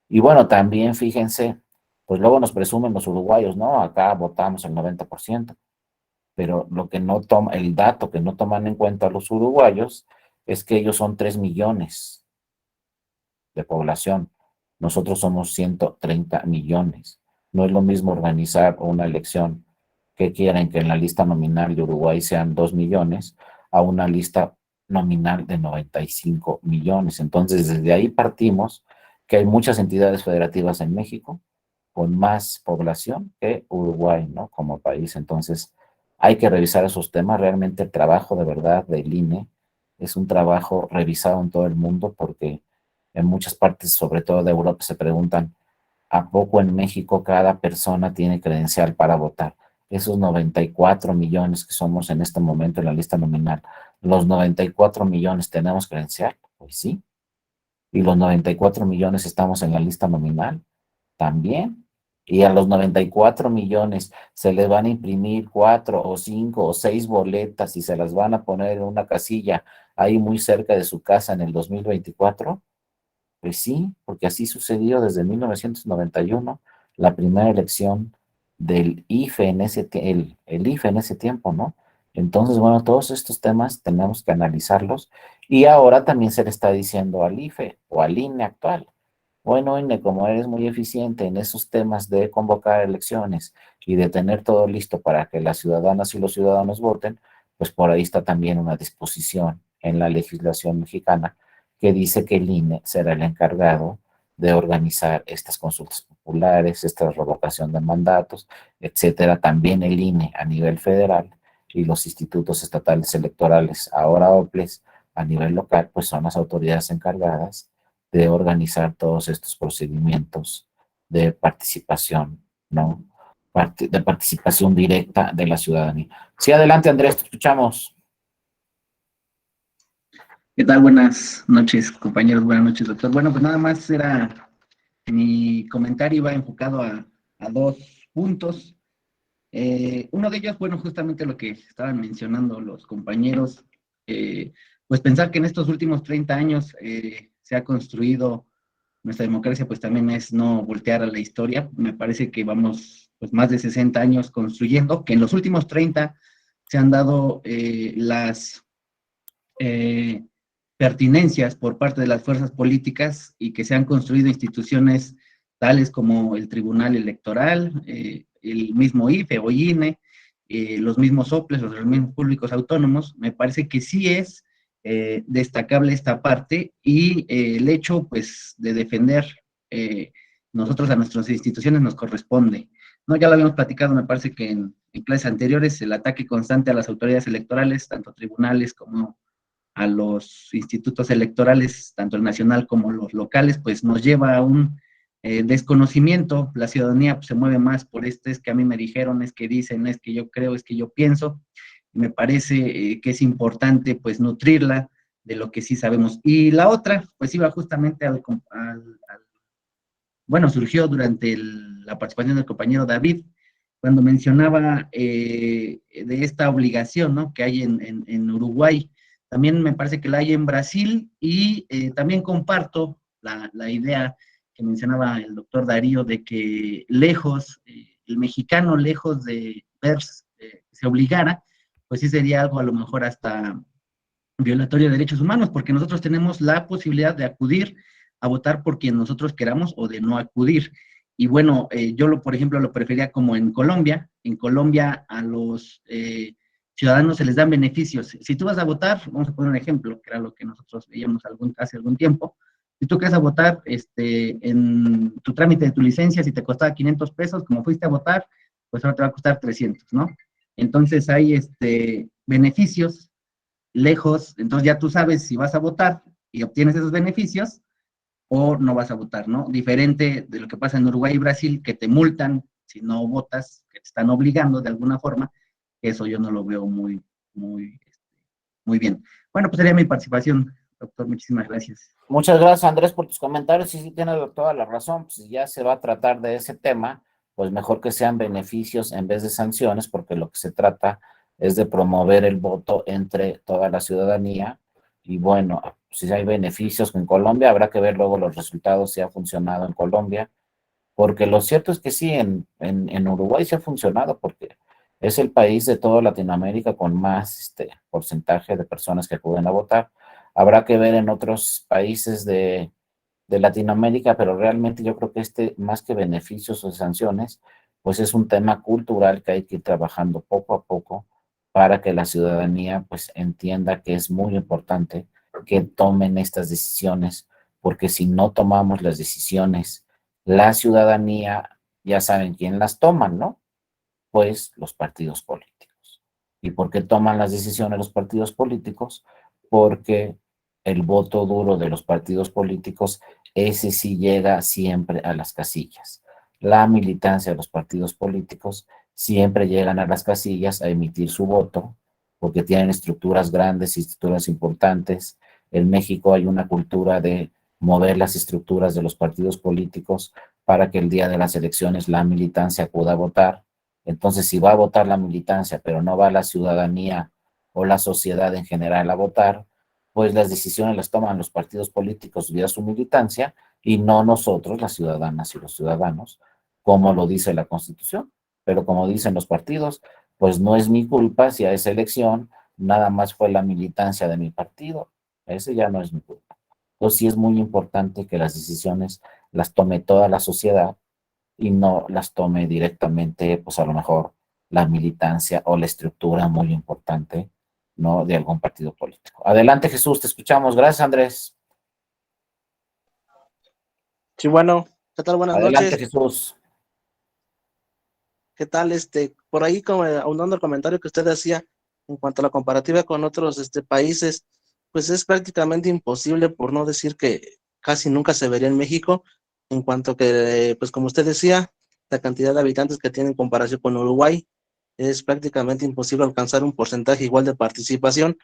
S1: Y bueno, también fíjense, pues luego nos presumen los uruguayos, ¿no? Acá votamos el 90%, pero lo que no toma, el dato que no toman en cuenta los uruguayos es que ellos son 3 millones de población. Nosotros somos 130 millones. No es lo mismo organizar una elección que quieren que en la lista nominal de Uruguay sean 2 millones a una lista nominal de 95 millones. Entonces, desde ahí partimos que hay muchas entidades federativas en México con más población que Uruguay, ¿no? Como país. Entonces, hay que revisar esos temas. Realmente el trabajo de verdad del INE es un trabajo revisado en todo el mundo porque en muchas partes, sobre todo de Europa, se preguntan, ¿a poco en México cada persona tiene credencial para votar? Esos 94 millones que somos en este momento en la lista nominal, ¿los 94 millones tenemos credencial? Pues sí. ¿Y los 94 millones estamos en la lista nominal? También. Y a los 94 millones se les van a imprimir 4 o 5 o 6 boletas y se las van a poner en una casilla ahí muy cerca de su casa en el 2024. Pues sí, porque así sucedió desde 1991, la primera elección del IFE en el IFE en ese tiempo, ¿no? Entonces, bueno, todos estos temas tenemos que analizarlos y ahora también se le está diciendo al IFE o al INE actual, bueno, INE, como eres muy eficiente en esos temas de convocar elecciones y de tener todo listo para que las ciudadanas y los ciudadanos voten, pues por ahí está también una disposición en la legislación mexicana que dice que el INE será el encargado de organizar estas consultas populares, esta revocación de mandatos, etcétera. También el INE a nivel federal y los institutos estatales electorales, ahora OPLES, a nivel local, pues son las autoridades encargadas de organizar todos estos procedimientos de participación, ¿no? De participación directa de la ciudadanía. Sí, adelante, Andrés, te escuchamos.
S4: ¿Qué tal? Buenas noches, compañeros. Buenas noches, doctor. Bueno, pues nada más mi comentario iba enfocado a dos puntos. Uno de ellos, bueno, justamente lo que estaban mencionando los compañeros, pues pensar que en estos últimos 30 años se ha construido nuestra democracia, pues también es no voltear a la historia. Me parece que vamos pues más de 60 años construyendo, que en los últimos 30 se han dado las pertinencias por parte de las fuerzas políticas y que se han construido instituciones tales como el Tribunal Electoral, el mismo IFE o INE, los mismos OPLES, los organismos públicos autónomos. Me parece que sí es destacable esta parte y el hecho pues de defender nosotros a nuestras instituciones nos corresponde. No, ya lo habíamos platicado, me parece que en clases anteriores, el ataque constante a las autoridades electorales, tanto tribunales como a los institutos electorales, tanto el nacional como los locales, pues nos lleva a un desconocimiento. La ciudadanía pues, se mueve más por es que a mí me dijeron, es que dicen, es que yo creo, es que yo pienso. Me parece que es importante pues nutrirla de lo que sí sabemos. Y la otra, pues iba justamente bueno, surgió durante la participación del compañero David, cuando mencionaba de esta obligación, ¿no?, que hay en Uruguay. También me parece que la hay en Brasil y también comparto la idea que mencionaba el doctor Darío de que lejos, el mexicano lejos de ver se obligara, pues sí sería algo a lo mejor hasta violatorio de derechos humanos, porque nosotros tenemos la posibilidad de acudir a votar por quien nosotros queramos o de no acudir. Y bueno, yo, por ejemplo, lo prefería como en Colombia. En Colombia a los ciudadanos se les dan beneficios. Si tú vas a votar, vamos a poner un ejemplo, que era lo que nosotros veíamos hace algún tiempo. Si tú quieres a votar en tu trámite de tu licencia, si te costaba 500 pesos, como fuiste a votar, pues ahora te va a costar 300, ¿no? Entonces hay beneficios lejos, entonces ya tú sabes si vas a votar y obtienes esos beneficios o no vas a votar, ¿no? Diferente de lo que pasa en Uruguay y Brasil, que te multan si no votas, que te están obligando de alguna forma, eso yo no lo veo muy bien. Bueno, pues sería mi participación, doctor, muchísimas gracias.
S1: Muchas gracias, Andrés, por tus comentarios. Sí, sí, tienes toda la razón. Pues si ya se va a tratar de ese tema, pues mejor que sean beneficios en vez de sanciones, porque lo que se trata es de promover el voto entre toda la ciudadanía. Y bueno, si hay beneficios en Colombia, habrá que ver luego los resultados, si ha funcionado en Colombia, porque lo cierto es que sí, en Uruguay sí ha funcionado, porque es el país de toda Latinoamérica con más porcentaje de personas que acuden a votar. Habrá que ver en otros países de Latinoamérica, pero realmente yo creo que más que beneficios o sanciones, pues es un tema cultural que hay que ir trabajando poco a poco para que la ciudadanía pues entienda que es muy importante que tomen estas decisiones, porque si no tomamos las decisiones, la ciudadanía, ya saben quién las toma, ¿no? Pues los partidos políticos. ¿Y por qué toman las decisiones los partidos políticos? Porque el voto duro de los partidos políticos, ese sí llega siempre a las casillas. La militancia de los partidos políticos siempre llegan a las casillas a emitir su voto, porque tienen estructuras grandes, estructuras importantes. En México hay una cultura de mover las estructuras de los partidos políticos para que el día de las elecciones la militancia acuda a votar. Entonces, si va a votar la militancia, pero no va la ciudadanía o la sociedad en general a votar, pues las decisiones las toman los partidos políticos vía su militancia y no nosotros, las ciudadanas y los ciudadanos, como lo dice la Constitución. Pero como dicen los partidos, pues no es mi culpa si a esa elección nada más fue la militancia de mi partido. Ese ya no es mi culpa. Entonces sí es muy importante que las decisiones las tome toda la sociedad y no las tome directamente, pues a lo mejor la militancia o la estructura muy importante, ¿no? De algún partido político. Adelante, Jesús, te escuchamos. Gracias, Andrés.
S5: Sí, bueno, ¿qué tal? Buenas
S1: Adelante,
S5: noches.
S1: Jesús.
S5: ¿Qué tal? Por ahí, como aunando el comentario que usted hacía en cuanto a la comparativa con otros países, pues es prácticamente imposible, por no decir que casi nunca se vería en México, en cuanto que, pues como usted decía, la cantidad de habitantes que tiene en comparación con Uruguay, es prácticamente imposible alcanzar un porcentaje igual de participación.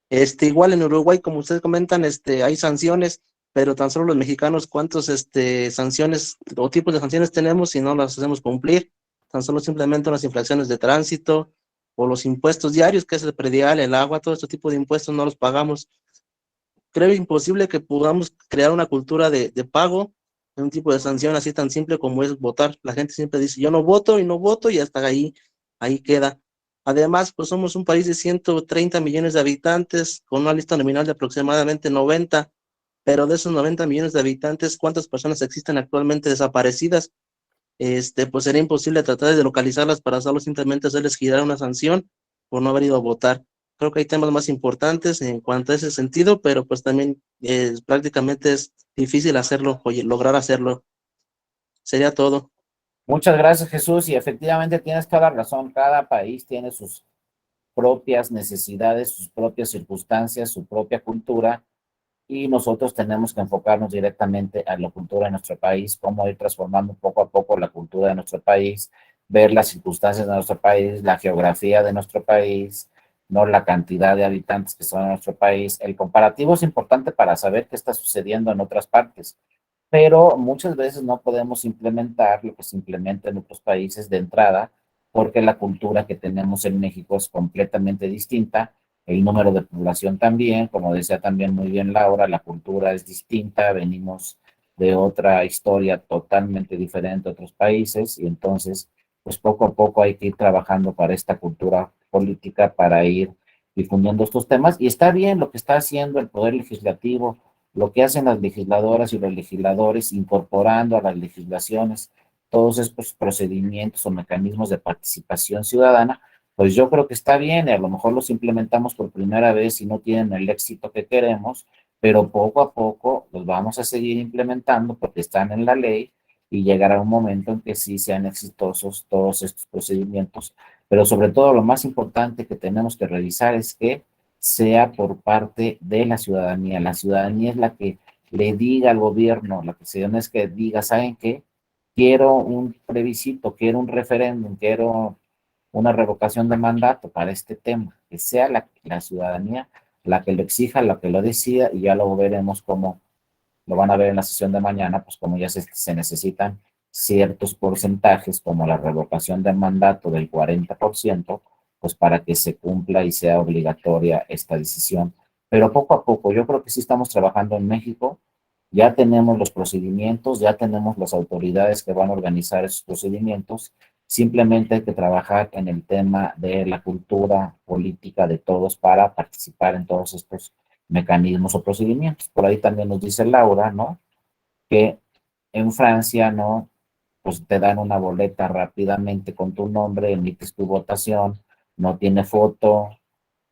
S5: Igual en Uruguay, como ustedes comentan, hay sanciones, pero tan solo los mexicanos, ¿cuántos sanciones o tipos de sanciones tenemos si no las hacemos cumplir? Tan solo simplemente las infracciones de tránsito o los impuestos diarios, que es el predial, el agua, todo este tipo de impuestos no los pagamos. Creo imposible que podamos crear una cultura de pago de un tipo de sanción así tan simple como es votar. La gente siempre dice, yo no voto y no voto y hasta ahí queda. Además, pues somos un país de 130 millones de habitantes con una lista nominal de aproximadamente 90, pero de esos 90 millones de habitantes, ¿cuántas personas existen actualmente desaparecidas? Pues sería imposible tratar de localizarlas para solo simplemente hacerles girar una sanción por no haber ido a votar. Creo que hay temas más importantes en cuanto a ese sentido, pero pues también prácticamente es difícil hacerlo, oye, lograr hacerlo. Sería todo.
S1: Muchas gracias, Jesús. Y efectivamente tienes toda la razón. Cada país tiene sus propias necesidades, sus propias circunstancias, su propia cultura. Y nosotros tenemos que enfocarnos directamente a la cultura de nuestro país, cómo ir transformando poco a poco la cultura de nuestro país, ver las circunstancias de nuestro país, la geografía de nuestro país, no la cantidad de habitantes que son en nuestro país. El comparativo es importante para saber qué está sucediendo en otras partes, pero muchas veces no podemos implementar lo que se implementa en otros países de entrada, porque la cultura que tenemos en México es completamente distinta, el número de población también, como decía también muy bien Laura, la cultura es distinta, venimos de otra historia totalmente diferente a otros países, y entonces, pues poco a poco hay que ir trabajando para esta cultura política, para ir difundiendo estos temas, y está bien lo que está haciendo el Poder Legislativo, lo que hacen las legisladoras y los legisladores, incorporando a las legislaciones todos estos procedimientos o mecanismos de participación ciudadana, pues yo creo que está bien, y a lo mejor los implementamos por primera vez y no tienen el éxito que queremos, pero poco a poco los vamos a seguir implementando porque están en la ley y llegará un momento en que sí sean exitosos todos estos procedimientos, pero sobre todo lo más importante que tenemos que revisar es que sea por parte de la ciudadanía. La ciudadanía es la que le diga al gobierno, la que es que diga, ¿saben qué? Quiero un plebiscito, quiero un referéndum, quiero una revocación de mandato para este tema, que sea la ciudadanía la que lo exija, la que lo decida, y ya lo veremos cómo lo van a ver en la sesión de mañana, pues como ya se necesitan ciertos porcentajes, como la revocación del mandato del 40%, pues para que se cumpla y sea obligatoria esta decisión. Pero poco a poco, yo creo que sí estamos trabajando en México, ya tenemos los procedimientos, ya tenemos las autoridades que van a organizar esos procedimientos, simplemente hay que trabajar en el tema de la cultura política de todos para participar en todos estos mecanismos o procedimientos. Por ahí también nos dice Laura, ¿no? Que en Francia, ¿no? Pues te dan una boleta rápidamente con tu nombre, emites tu votación, no tiene foto,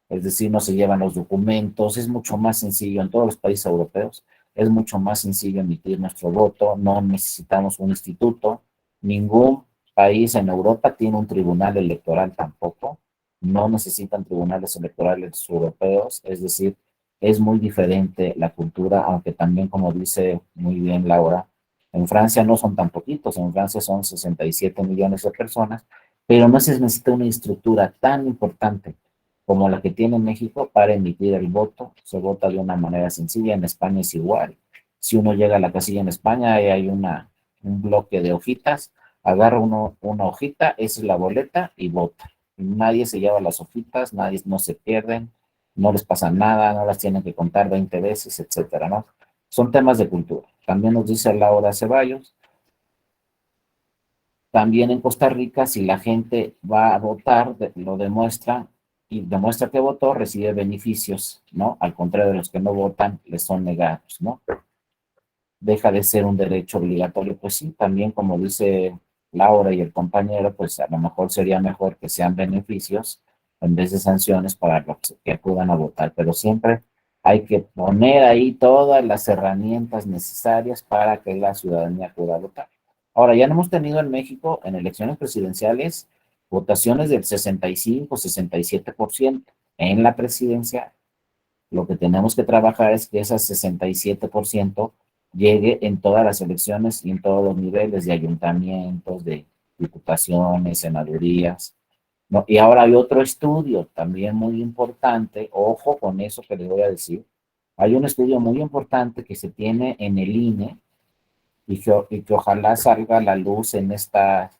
S1: es decir, no se llevan los documentos, es mucho más sencillo en todos los países europeos, es mucho más sencillo emitir nuestro voto, no necesitamos un instituto, ningún país en Europa tiene un tribunal electoral tampoco, no necesitan tribunales electorales europeos, es decir, es muy diferente la cultura, aunque también, como dice muy bien Laura, en Francia no son tan poquitos, en Francia son 67 millones de personas, pero no se necesita una estructura tan importante como la que tiene México para emitir el voto. Se vota de una manera sencilla, en España es igual. Si uno llega a la casilla en España, ahí hay un bloque de hojitas, agarra una hojita, esa es la boleta y vota. Nadie se lleva las hojitas, nadie no se pierden, no les pasa nada, no las tienen que contar 20 veces, etcétera, ¿no? Son temas de cultura. También nos dice Laura Ceballos, también en Costa Rica, si la gente va a votar, lo demuestra y demuestra que votó, recibe beneficios, ¿no? Al contrario de los que no votan, les son negados, ¿no? Deja de ser un derecho obligatorio. Pues sí, también como dice Laura y el compañero, pues a lo mejor sería mejor que sean beneficios en vez de sanciones para los que acudan a votar, pero siempre hay que poner ahí todas las herramientas necesarias para que la ciudadanía pueda votar. Ahora, ya no hemos tenido en México, en elecciones presidenciales, votaciones del 65, 67%. En la presidencia, lo que tenemos que trabajar es que ese 67% llegue en todas las elecciones y en todos los niveles de ayuntamientos, de diputaciones, senadurías, ¿no? Y ahora hay otro estudio también muy importante, ojo con eso que les voy a decir. Hay un estudio muy importante que se tiene en el INE y que ojalá salga a la luz en estas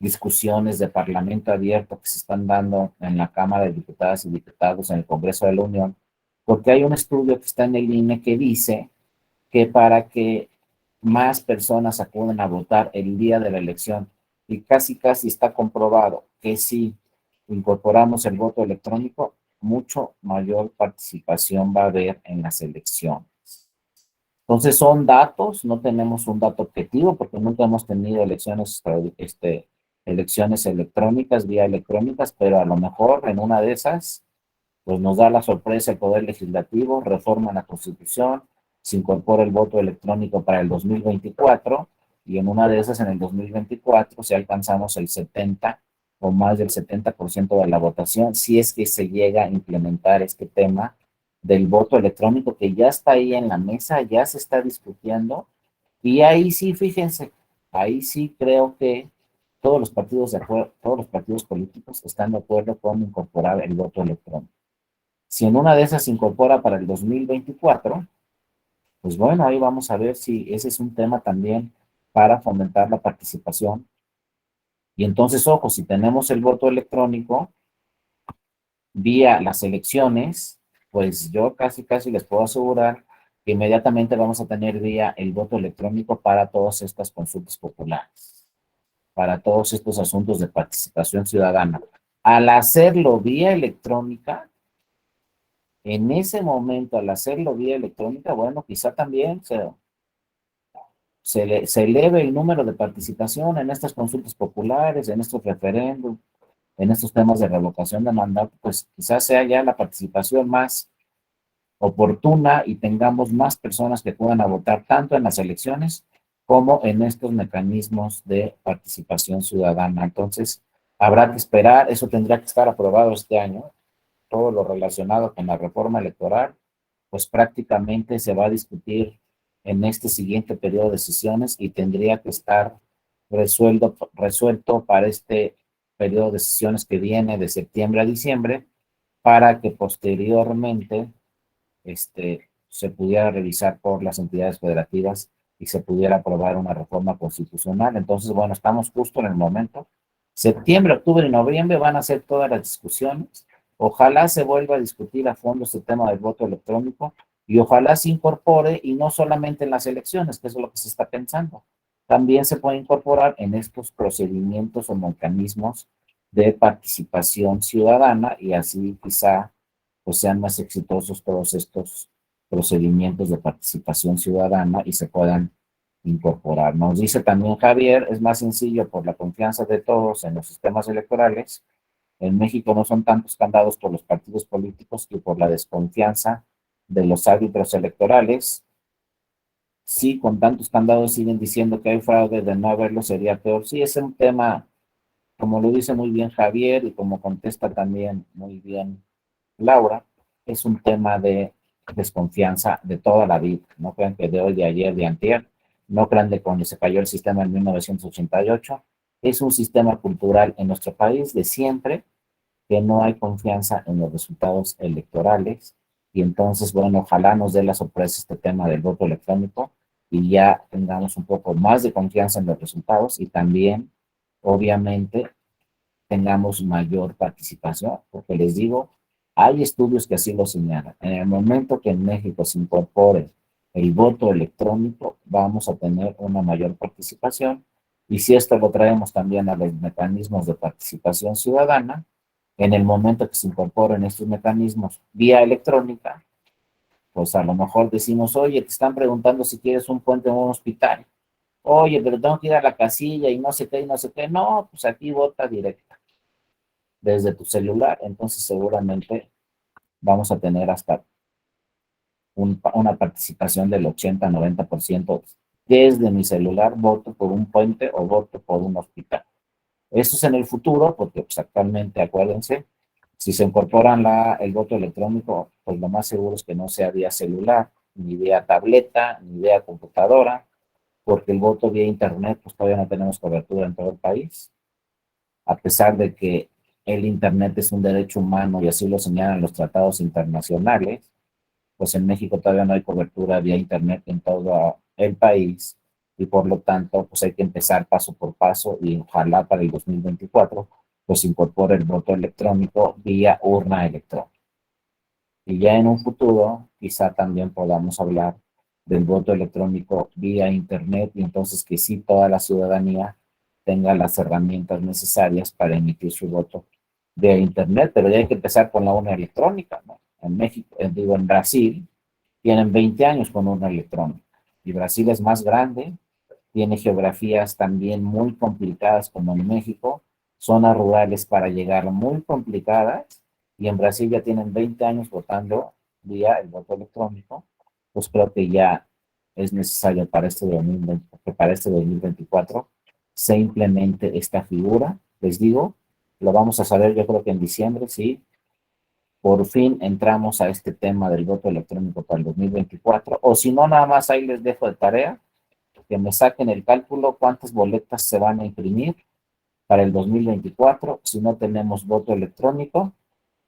S1: discusiones de Parlamento abierto que se están dando en la Cámara de Diputadas y Diputados en el Congreso de la Unión, porque hay un estudio que está en el INE que dice que para que más personas acuden a votar el día de la elección, y casi está comprobado que si incorporamos el voto electrónico, mucho mayor participación va a haber en las elecciones. Entonces son datos, no tenemos un dato objetivo porque nunca hemos tenido elecciones electrónicas, vía electrónicas, pero a lo mejor en una de esas, pues nos da la sorpresa el Poder Legislativo, reforma la Constitución, se incorpora el voto electrónico para el 2024 y en una de esas, en el 2024, si alcanzamos el 70 o más del 70% de la votación, si es que se llega a implementar este tema del voto electrónico que ya está ahí en la mesa, ya se está discutiendo, y ahí sí, fíjense, ahí sí creo que todos los partidos políticos están de acuerdo con incorporar el voto electrónico. Si en una de esas se incorpora para el 2024, pues bueno, ahí vamos a ver si ese es un tema también para fomentar la participación. Y entonces, ojo, si tenemos el voto electrónico vía las elecciones, pues yo casi les puedo asegurar que inmediatamente vamos a tener vía el voto electrónico para todas estas consultas populares, para todos estos asuntos de participación ciudadana. Al hacerlo vía electrónica, En ese momento, al hacerlo vía electrónica, bueno, quizá también se eleve el número de participación en estas consultas populares, en estos referéndums, en estos temas de revocación de mandato, pues quizás sea ya la participación más oportuna y tengamos más personas que puedan votar tanto en las elecciones como en estos mecanismos de participación ciudadana. Entonces, habrá que esperar, eso tendría que estar aprobado este año, todo lo relacionado con la reforma electoral, pues prácticamente se va a discutir en este siguiente periodo de sesiones y tendría que estar resuelto para este periodo de sesiones que viene de septiembre a diciembre, para que posteriormente se pudiera revisar por las entidades federativas y se pudiera aprobar una reforma constitucional. Entonces, bueno, estamos justo en el momento. Septiembre, octubre y noviembre van a ser todas las discusiones. Ojalá se vuelva a discutir a fondo este tema del voto electrónico y ojalá se incorpore, y no solamente en las elecciones, que es lo que se está pensando, también se puede incorporar en estos procedimientos o mecanismos de participación ciudadana, y así quizá pues sean más exitosos todos estos procedimientos de participación ciudadana y se puedan incorporar. Nos dice también Javier, es más sencillo por la confianza de todos en los sistemas electorales. En México no son tantos candados por los partidos políticos que por la desconfianza de los árbitros electorales. Sí, con tantos candados siguen diciendo que hay fraude, de no haberlo sería peor. Sí, es un tema, como lo dice muy bien Javier y como contesta también muy bien Laura, es un tema de desconfianza de toda la vida. No crean que de hoy, de ayer, de antier. No crean de cuando se cayó el sistema en 1988. Es un sistema cultural en nuestro país de siempre, que no hay confianza en los resultados electorales. Y entonces, bueno, ojalá nos dé la sorpresa este tema del voto electrónico y ya tengamos un poco más de confianza en los resultados y también, obviamente, tengamos mayor participación, porque les digo, hay estudios que así lo señalan. En el momento que en México se incorpore el voto electrónico, vamos a tener una mayor participación, y si esto lo traemos también a los mecanismos de participación ciudadana, en el momento que se incorporen estos mecanismos vía electrónica, pues a lo mejor decimos, oye, te están preguntando si quieres un puente en un hospital. Oye, pero tengo que ir a la casilla y no sé qué, y no sé qué. No, pues aquí vota directo desde tu celular. Entonces seguramente vamos a tener hasta una participación del 80-90% desde mi celular, voto por un puente o voto por un hospital. Eso es en el futuro, porque pues, actualmente, acuérdense, si se incorporan el voto electrónico, pues lo más seguro es que no sea vía celular, ni vía tableta, ni vía computadora, porque el voto vía internet, pues todavía no tenemos cobertura en todo el país, a pesar de que el internet es un derecho humano y así lo señalan los tratados internacionales. Pues en México todavía no hay cobertura vía internet en todo el país, y por lo tanto pues hay que empezar paso por paso, y ojalá para el 2024 pues incorpore el voto electrónico vía urna electrónica. Y ya en un futuro quizá también podamos hablar del voto electrónico vía internet, y entonces que sí toda la ciudadanía tenga las herramientas necesarias para emitir su voto vía internet, pero ya hay que empezar con la urna electrónica, ¿no? En México, en Brasil, tienen 20 años con urna electrónica, y Brasil es más grande, tiene geografías también muy complicadas como en México, zonas rurales para llegar muy complicadas, y en Brasil ya tienen 20 años votando vía el voto electrónico. Pues creo que ya es necesario para este 2020, que para este 2024 se implemente esta figura. Les digo, lo vamos a saber yo creo que en diciembre, sí. Por fin entramos a este tema del voto electrónico para el 2024, o si no, nada más ahí les dejo de tarea que me saquen el cálculo cuántas boletas se van a imprimir para el 2024 si no tenemos voto electrónico,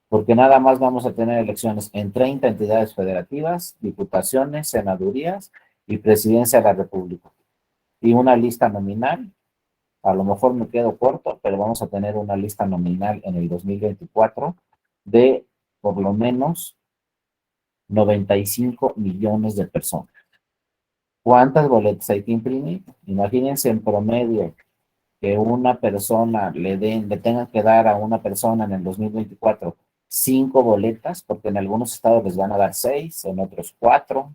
S1: porque nada más vamos a tener elecciones en 30 entidades federativas, diputaciones, senadurías y presidencia de la República. Y una lista nominal, a lo mejor me quedo corto, pero vamos a tener una lista nominal en el 2024 de por lo menos 95 millones de personas. ¿Cuántas boletas hay que imprimir? Imagínense en promedio que una persona le tengan que dar a una persona en el 2024 5 boletas, porque en algunos estados les van a dar 6, en otros 4,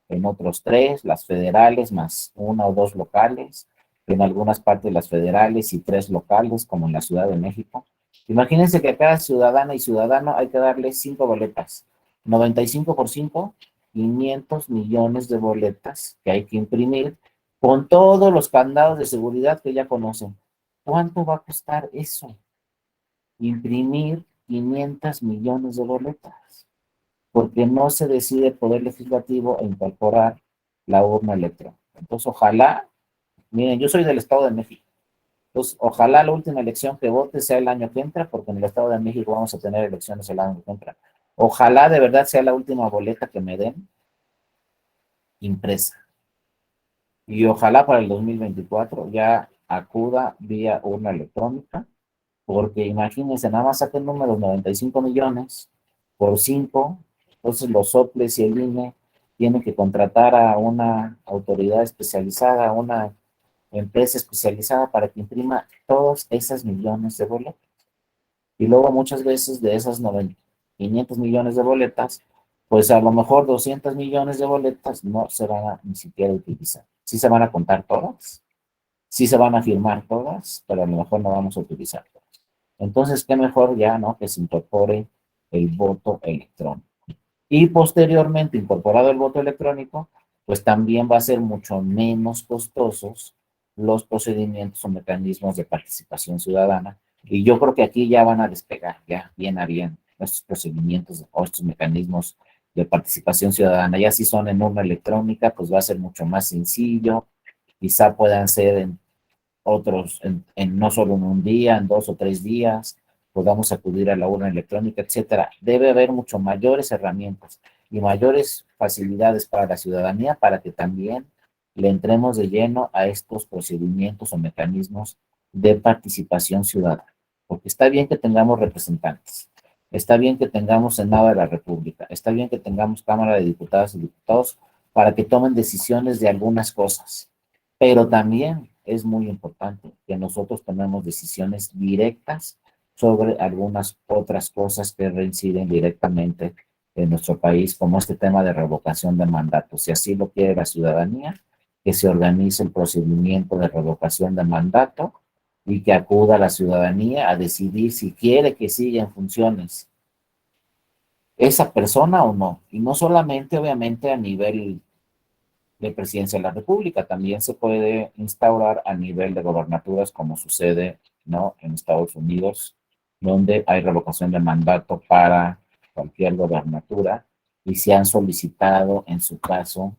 S1: en otros 3, las federales más 1 o 2 locales, en algunas partes las federales y 3 locales, como en la Ciudad de México. Imagínense que a cada ciudadana y ciudadano hay que darle 5 boletas, 95 por 5, 500 millones de boletas que hay que imprimir con todos los candados de seguridad que ya conocen. ¿Cuánto va a costar eso? Imprimir 500 millones de boletas, porque no se decide el Poder Legislativo a incorporar la urna electrónica. Entonces, ojalá, miren, yo soy del Estado de México, entonces ojalá la última elección que vote sea el año que entra, porque en el Estado de México vamos a tener elecciones el año que entra. Ojalá de verdad sea la última boleta que me den impresa. Y ojalá para el 2024 ya acuda vía urna electrónica, porque imagínense, nada más saquen números 95 millones por 5, entonces los soples y el INE tienen que contratar a una autoridad especializada, a una empresa especializada para que imprima todos esos millones de boletas. Y luego muchas veces de esas 500 millones de boletas, pues a lo mejor 200 millones de boletas no se van a ni siquiera utilizar. Sí se van a contar todas, sí se van a firmar todas, pero a lo mejor no vamos a utilizar todas. Entonces, qué mejor ya, ¿no? Que se incorpore el voto electrónico. Y posteriormente, incorporado el voto electrónico, pues también va a ser mucho menos costosos los procedimientos o mecanismos de participación ciudadana. Y yo creo que aquí ya van a despegar, ya bien a bien, estos procedimientos o estos mecanismos de participación ciudadana. Ya si son en urna electrónica, pues va a ser mucho más sencillo. Quizá puedan ser en otros, no solo en un día, en 2 o 3 días, podamos acudir a la urna electrónica, etcétera. Debe haber mucho mayores herramientas y mayores facilidades para la ciudadanía para que también le entremos de lleno a estos procedimientos o mecanismos de participación ciudadana. Porque está bien que tengamos representantes, está bien que tengamos Senado de la República, está bien que tengamos Cámara de Diputadas y Diputados para que tomen decisiones de algunas cosas, pero también es muy importante que nosotros tomemos decisiones directas sobre algunas otras cosas que reinciden directamente en nuestro país, como este tema de revocación de mandato. Si así lo quiere la ciudadanía, que se organice el procedimiento de revocación de mandato y que acuda a la ciudadanía a decidir si quiere que siga en funciones esa persona o no. Y no solamente, obviamente, a nivel de presidencia de la República, también se puede instaurar a nivel de gobernaturas, como sucede, ¿no?, en Estados Unidos, donde hay revocación de mandato para cualquier gobernatura y se han solicitado, en su caso,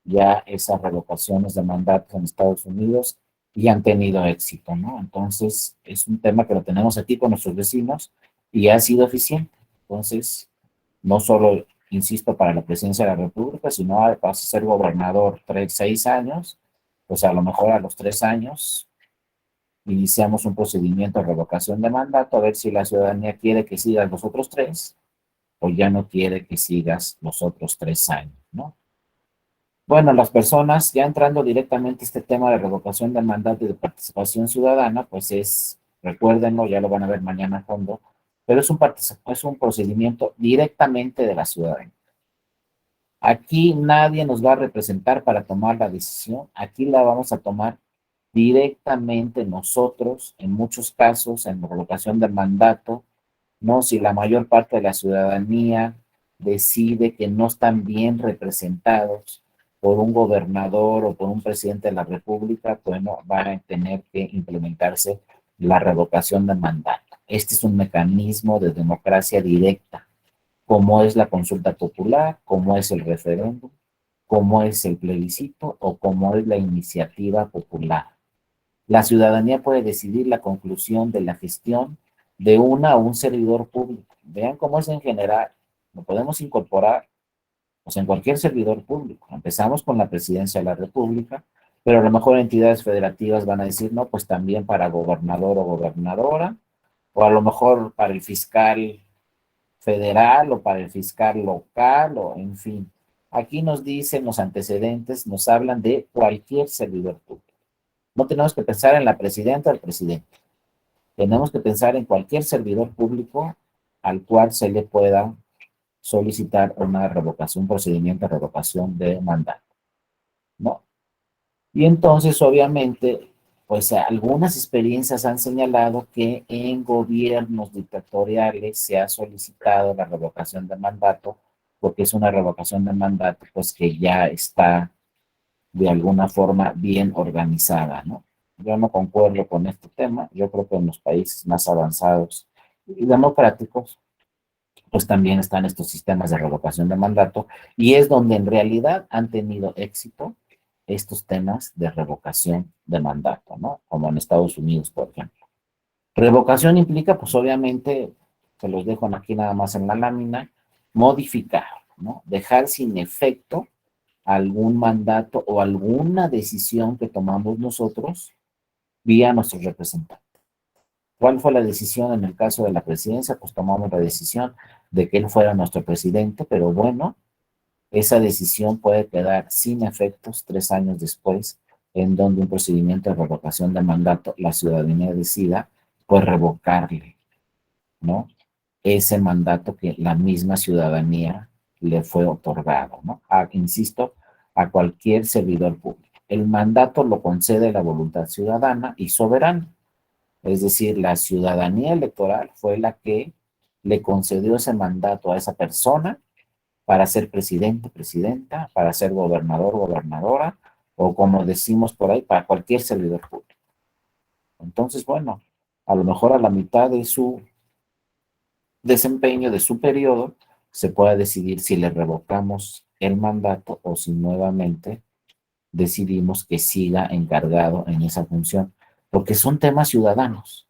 S1: ya esas revocaciones de mandato en Estados Unidos y han tenido éxito, ¿no? Entonces, es un tema que lo tenemos aquí con nuestros vecinos y ha sido eficiente. Entonces, no solo, insisto, para la presidencia de la República, sino vas a ser gobernador 6 años, pues a lo mejor a los 3 años iniciamos un procedimiento de revocación de mandato a ver si la ciudadanía quiere que sigas los otros 3 o ya no quiere que sigas los otros 3 años, ¿no? Bueno, las personas, ya entrando directamente a este tema de revocación de mandato y de participación ciudadana, pues recuérdenlo, ya lo van a ver mañana a fondo, pero es un procedimiento directamente de la ciudadanía. Aquí nadie nos va a representar para tomar la decisión, aquí la vamos a tomar directamente nosotros, en muchos casos, en revocación de mandato, ¿no? Si la mayor parte de la ciudadanía decide que no están bien representados por un gobernador o por un presidente de la República, bueno, van a tener que implementarse la revocación de mandato. Este es un mecanismo de democracia directa, como es la consulta popular, como es el referéndum, como es el plebiscito o como es la iniciativa popular. La ciudadanía puede decidir la conclusión de la gestión de una o un servidor público. Vean cómo es en general. Lo podemos incorporar pues, en cualquier servidor público. Empezamos con la presidencia de la República, pero a lo mejor entidades federativas van a decir, no, pues también para gobernador o gobernadora, o a lo mejor para el fiscal federal o para el fiscal local, o en fin. Aquí nos dicen los antecedentes, nos hablan de cualquier servidor público. No tenemos que pensar en la presidenta o el presidente. Tenemos que pensar en cualquier servidor público al cual se le pueda solicitar una revocación, un procedimiento de revocación de mandato, ¿no? Y entonces, obviamente, pues algunas experiencias han señalado que en gobiernos dictatoriales se ha solicitado la revocación de mandato, porque es una revocación de mandato, pues que ya está de alguna forma bien organizada, ¿no? Yo no concuerdo con este tema. Yo creo que en los países más avanzados y democráticos, pues también están estos sistemas de revocación de mandato, y es donde en realidad han tenido éxito estos temas de revocación de mandato, ¿no? Como en Estados Unidos, por ejemplo. Revocación implica, pues obviamente, se los dejo aquí nada más en la lámina, modificar, ¿no? Dejar sin efecto algún mandato o alguna decisión que tomamos nosotros vía nuestros representantes. ¿Cuál fue la decisión en el caso de la presidencia? Pues tomamos la decisión de que él fuera nuestro presidente, pero bueno, esa decisión puede quedar sin efectos 3 años después, en donde un procedimiento de revocación de mandato, la ciudadanía decida, pues revocarle, ¿no? Ese mandato que la misma ciudadanía le fue otorgado, ¿no? Insisto, a cualquier servidor público. El mandato lo concede la voluntad ciudadana y soberana. Es decir, la ciudadanía electoral fue la que le concedió ese mandato a esa persona para ser presidente, presidenta, para ser gobernador, gobernadora, o como decimos por ahí, para cualquier servidor público. Entonces, bueno, a lo mejor a la mitad de su desempeño, de su periodo, se puede decidir si le revocamos el mandato o si nuevamente decidimos que siga encargado en esa función, porque son temas ciudadanos.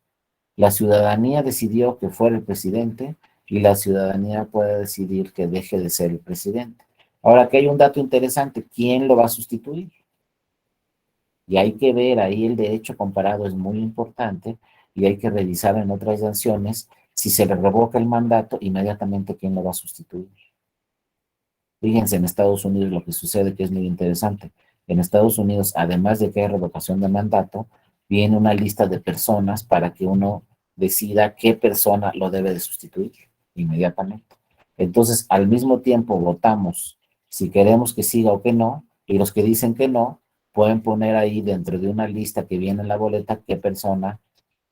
S1: La ciudadanía decidió que fuera el presidente y la ciudadanía puede decidir que deje de ser el presidente. Ahora, aquí hay un dato interesante: ¿quién lo va a sustituir? Y hay que ver ahí, el derecho comparado es muy importante, y hay que revisar en otras naciones si se le revoca el mandato, inmediatamente quién lo va a sustituir. Fíjense en Estados Unidos lo que sucede, que es muy interesante. En Estados Unidos, además de que hay revocación de mandato, viene una lista de personas para que uno decida qué persona lo debe de sustituir inmediatamente. Entonces, al mismo tiempo votamos si queremos que siga o que no, y los que dicen que no, pueden poner ahí dentro de una lista que viene en la boleta qué persona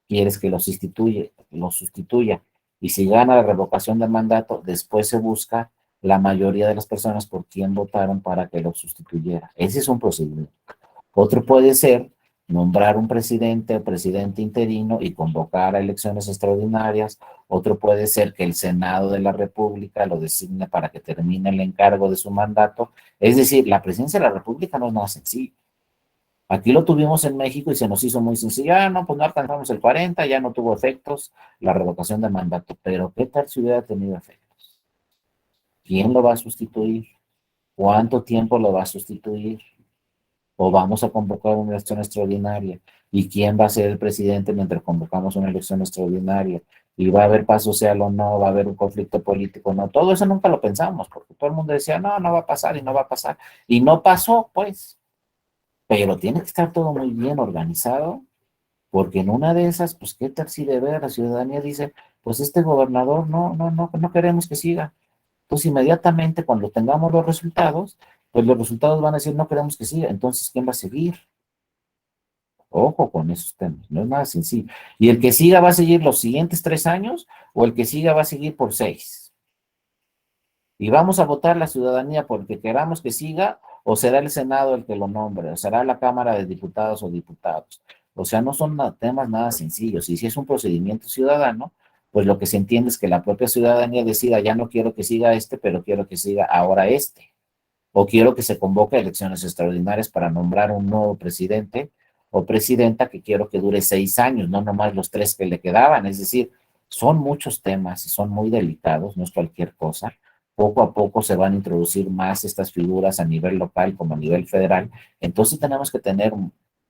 S1: quieres que lo sustituya. Y si gana la revocación de mandato, después se busca la mayoría de las personas por quien votaron para que lo sustituyera. Ese es un procedimiento. Otro puede ser nombrar un presidente o presidente interino y convocar a elecciones extraordinarias. Otro puede ser que el Senado de la República lo designe para que termine el encargo de su mandato. Es decir, la presidencia de la República no es nada sencillo. Aquí lo tuvimos en México y se nos hizo muy sencillo. No, pues no alcanzamos el 40, ya no tuvo efectos la revocación de mandato. Pero ¿qué tal si hubiera tenido efectos? ¿Quién lo va a sustituir? ¿Cuánto tiempo lo va a sustituir? ¿O vamos a convocar una elección extraordinaria? ¿Y quién va a ser el presidente mientras convocamos una elección extraordinaria? ¿Y va a haber paz social o no? ¿Va a haber un conflicto político o no? Todo eso nunca lo pensamos, porque todo el mundo decía, no, no va a pasar y no va a pasar. Y no pasó, pues. Pero tiene que estar todo muy bien organizado, porque en una de esas, pues, ¿qué tal si de ver la ciudadanía dice, pues este gobernador no queremos que siga? Pues inmediatamente cuando tengamos los resultados, pues los resultados van a decir, no queremos que siga. Entonces, ¿quién va a seguir? Ojo con esos temas, no es nada sencillo. ¿Y el que siga va a seguir los siguientes 3 años o el que siga va a seguir por 6? Y vamos a votar la ciudadanía porque queramos que siga, o será el Senado el que lo nombre, o será la Cámara de Diputados o Diputados. O sea, no son temas nada sencillos. Y si es un procedimiento ciudadano, pues lo que se entiende es que la propia ciudadanía decida, ya no quiero que siga este, pero quiero que siga ahora este. O quiero que se convoque elecciones extraordinarias para nombrar un nuevo presidente o presidenta que quiero que dure 6 años, no nomás los 3 que le quedaban. Es decir, son muchos temas y son muy delicados, no es cualquier cosa. Poco a poco se van a introducir más estas figuras a nivel local como a nivel federal. Entonces tenemos que tener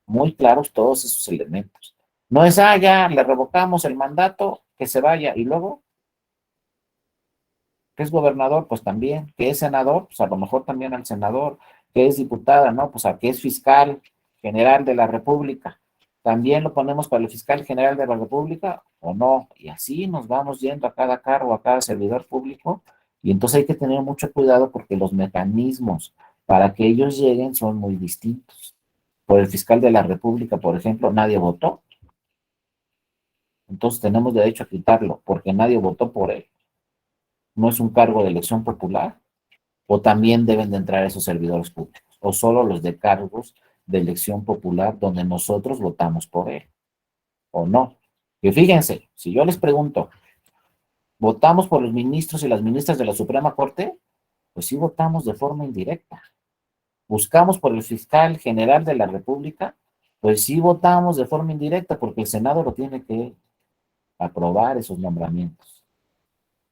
S1: muy claros todos esos elementos. No es, ya le revocamos el mandato, que se vaya, y luego, que es gobernador, pues también, que es senador, pues a lo mejor también al senador, que es diputada, ¿no? Pues a que es fiscal general de la República, ¿También lo ponemos para el fiscal general de la República o no? Y así nos vamos yendo a cada cargo, a cada servidor público, y entonces hay que tener mucho cuidado porque los mecanismos para que ellos lleguen son muy distintos. Por el fiscal de la República, por ejemplo, nadie votó. Entonces tenemos derecho a quitarlo porque nadie votó por él. No es un cargo de elección popular. O también deben de entrar esos servidores públicos. O solo los de cargos de elección popular donde nosotros votamos por él. O no. Y fíjense, si yo les pregunto, ¿votamos por los ministros y las ministras de la Suprema Corte? Pues sí votamos de forma indirecta. ¿Buscamos por el fiscal general de la República? Pues sí votamos de forma indirecta porque el Senado lo tiene que aprobar esos nombramientos.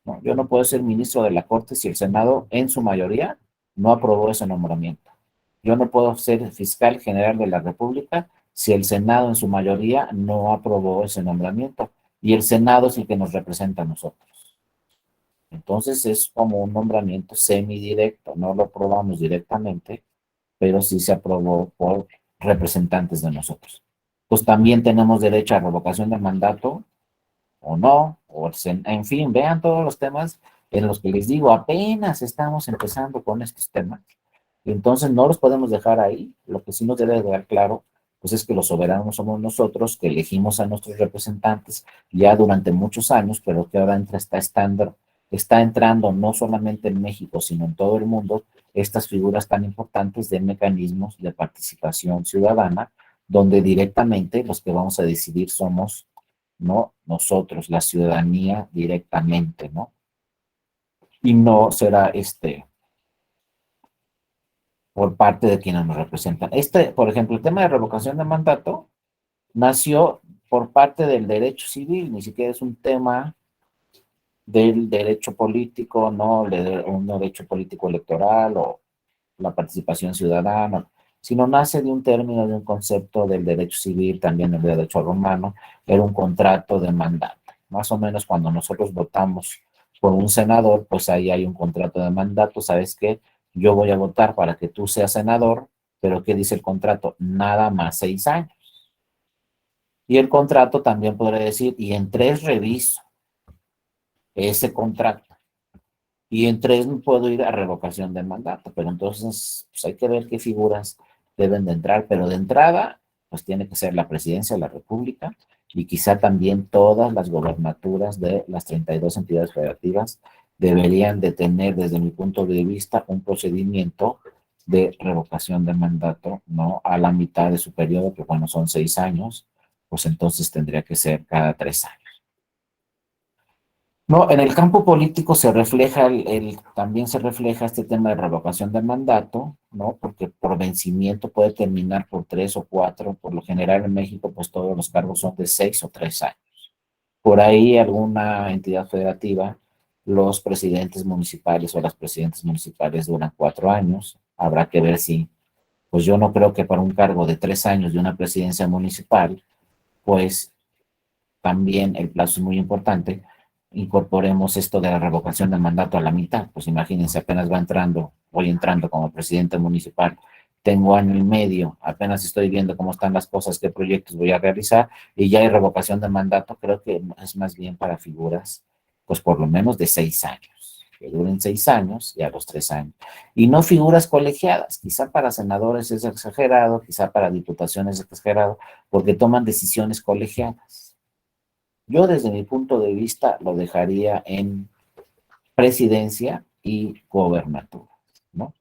S1: No, yo no puedo ser ministro de la Corte si el Senado en su mayoría no aprobó ese nombramiento. Yo no puedo ser fiscal general de la República si el Senado en su mayoría no aprobó ese nombramiento. Y el Senado es el que nos representa a nosotros. Entonces es como un nombramiento semidirecto, no lo aprobamos directamente, pero sí se aprobó por representantes de nosotros. Pues también tenemos derecho a revocación del mandato, o no, en fin, vean todos los temas en los que les digo, apenas estamos empezando con estos temas. Y entonces no los podemos dejar ahí. Lo que sí nos debe quedar claro, pues es que los soberanos somos nosotros, que elegimos a nuestros representantes ya durante muchos años, pero que ahora está entrando no solamente en México, sino en todo el mundo, estas figuras tan importantes de mecanismos de participación ciudadana, donde directamente los que vamos a decidir somos, ¿no?, nosotros, la ciudadanía directamente, ¿no? Y no será por parte de quienes nos representan. Por ejemplo, el tema de revocación de mandato nació por parte del derecho civil, ni siquiera es un tema del derecho político, no un derecho político electoral o la participación ciudadana, sino nace de un término, de un concepto del derecho civil, también el derecho romano, era un contrato de mandato. Más o menos cuando nosotros votamos por un senador, pues ahí hay un contrato de mandato, ¿sabes qué? Yo voy a votar para que tú seas senador, pero ¿qué dice el contrato? Nada más 6 años. Y el contrato también podría decir, y en 3 reviso ese contrato. Y en 3 puedo ir a revocación de mandato, pero entonces pues hay que ver qué figuras deben de entrar, pero de entrada, pues tiene que ser la presidencia de la República y quizá también todas las gobernaturas de las 32 entidades federativas deberían de tener, desde mi punto de vista, un procedimiento de revocación de mandato, ¿no? A la mitad de su periodo, que bueno, son 6 años, pues entonces tendría que ser cada 3 años. No, en el campo político se refleja, también se refleja este tema de revocación del mandato, ¿no? Porque por vencimiento puede terminar por 3 o 4, por lo general en México, pues todos los cargos son de 6 o 3 años. Por ahí alguna entidad federativa, los presidentes municipales o las presidentes municipales duran 4 años, habrá que ver si, pues yo no creo que para un cargo de 3 años de una presidencia municipal, pues también el plazo es muy importante, incorporemos esto de la revocación del mandato a la mitad. Pues imagínense, apenas voy entrando como presidente municipal, tengo año y medio, apenas estoy viendo cómo están las cosas, qué proyectos voy a realizar, y ya hay revocación de mandato. Creo que es más bien para figuras, pues por lo menos de 6 años, que duren 6 años y a los 3 años. Y no figuras colegiadas, quizá para senadores es exagerado, quizá para diputaciones es exagerado, porque toman decisiones colegiadas. Yo desde mi punto de vista lo dejaría en presidencia y gobernatura, ¿no?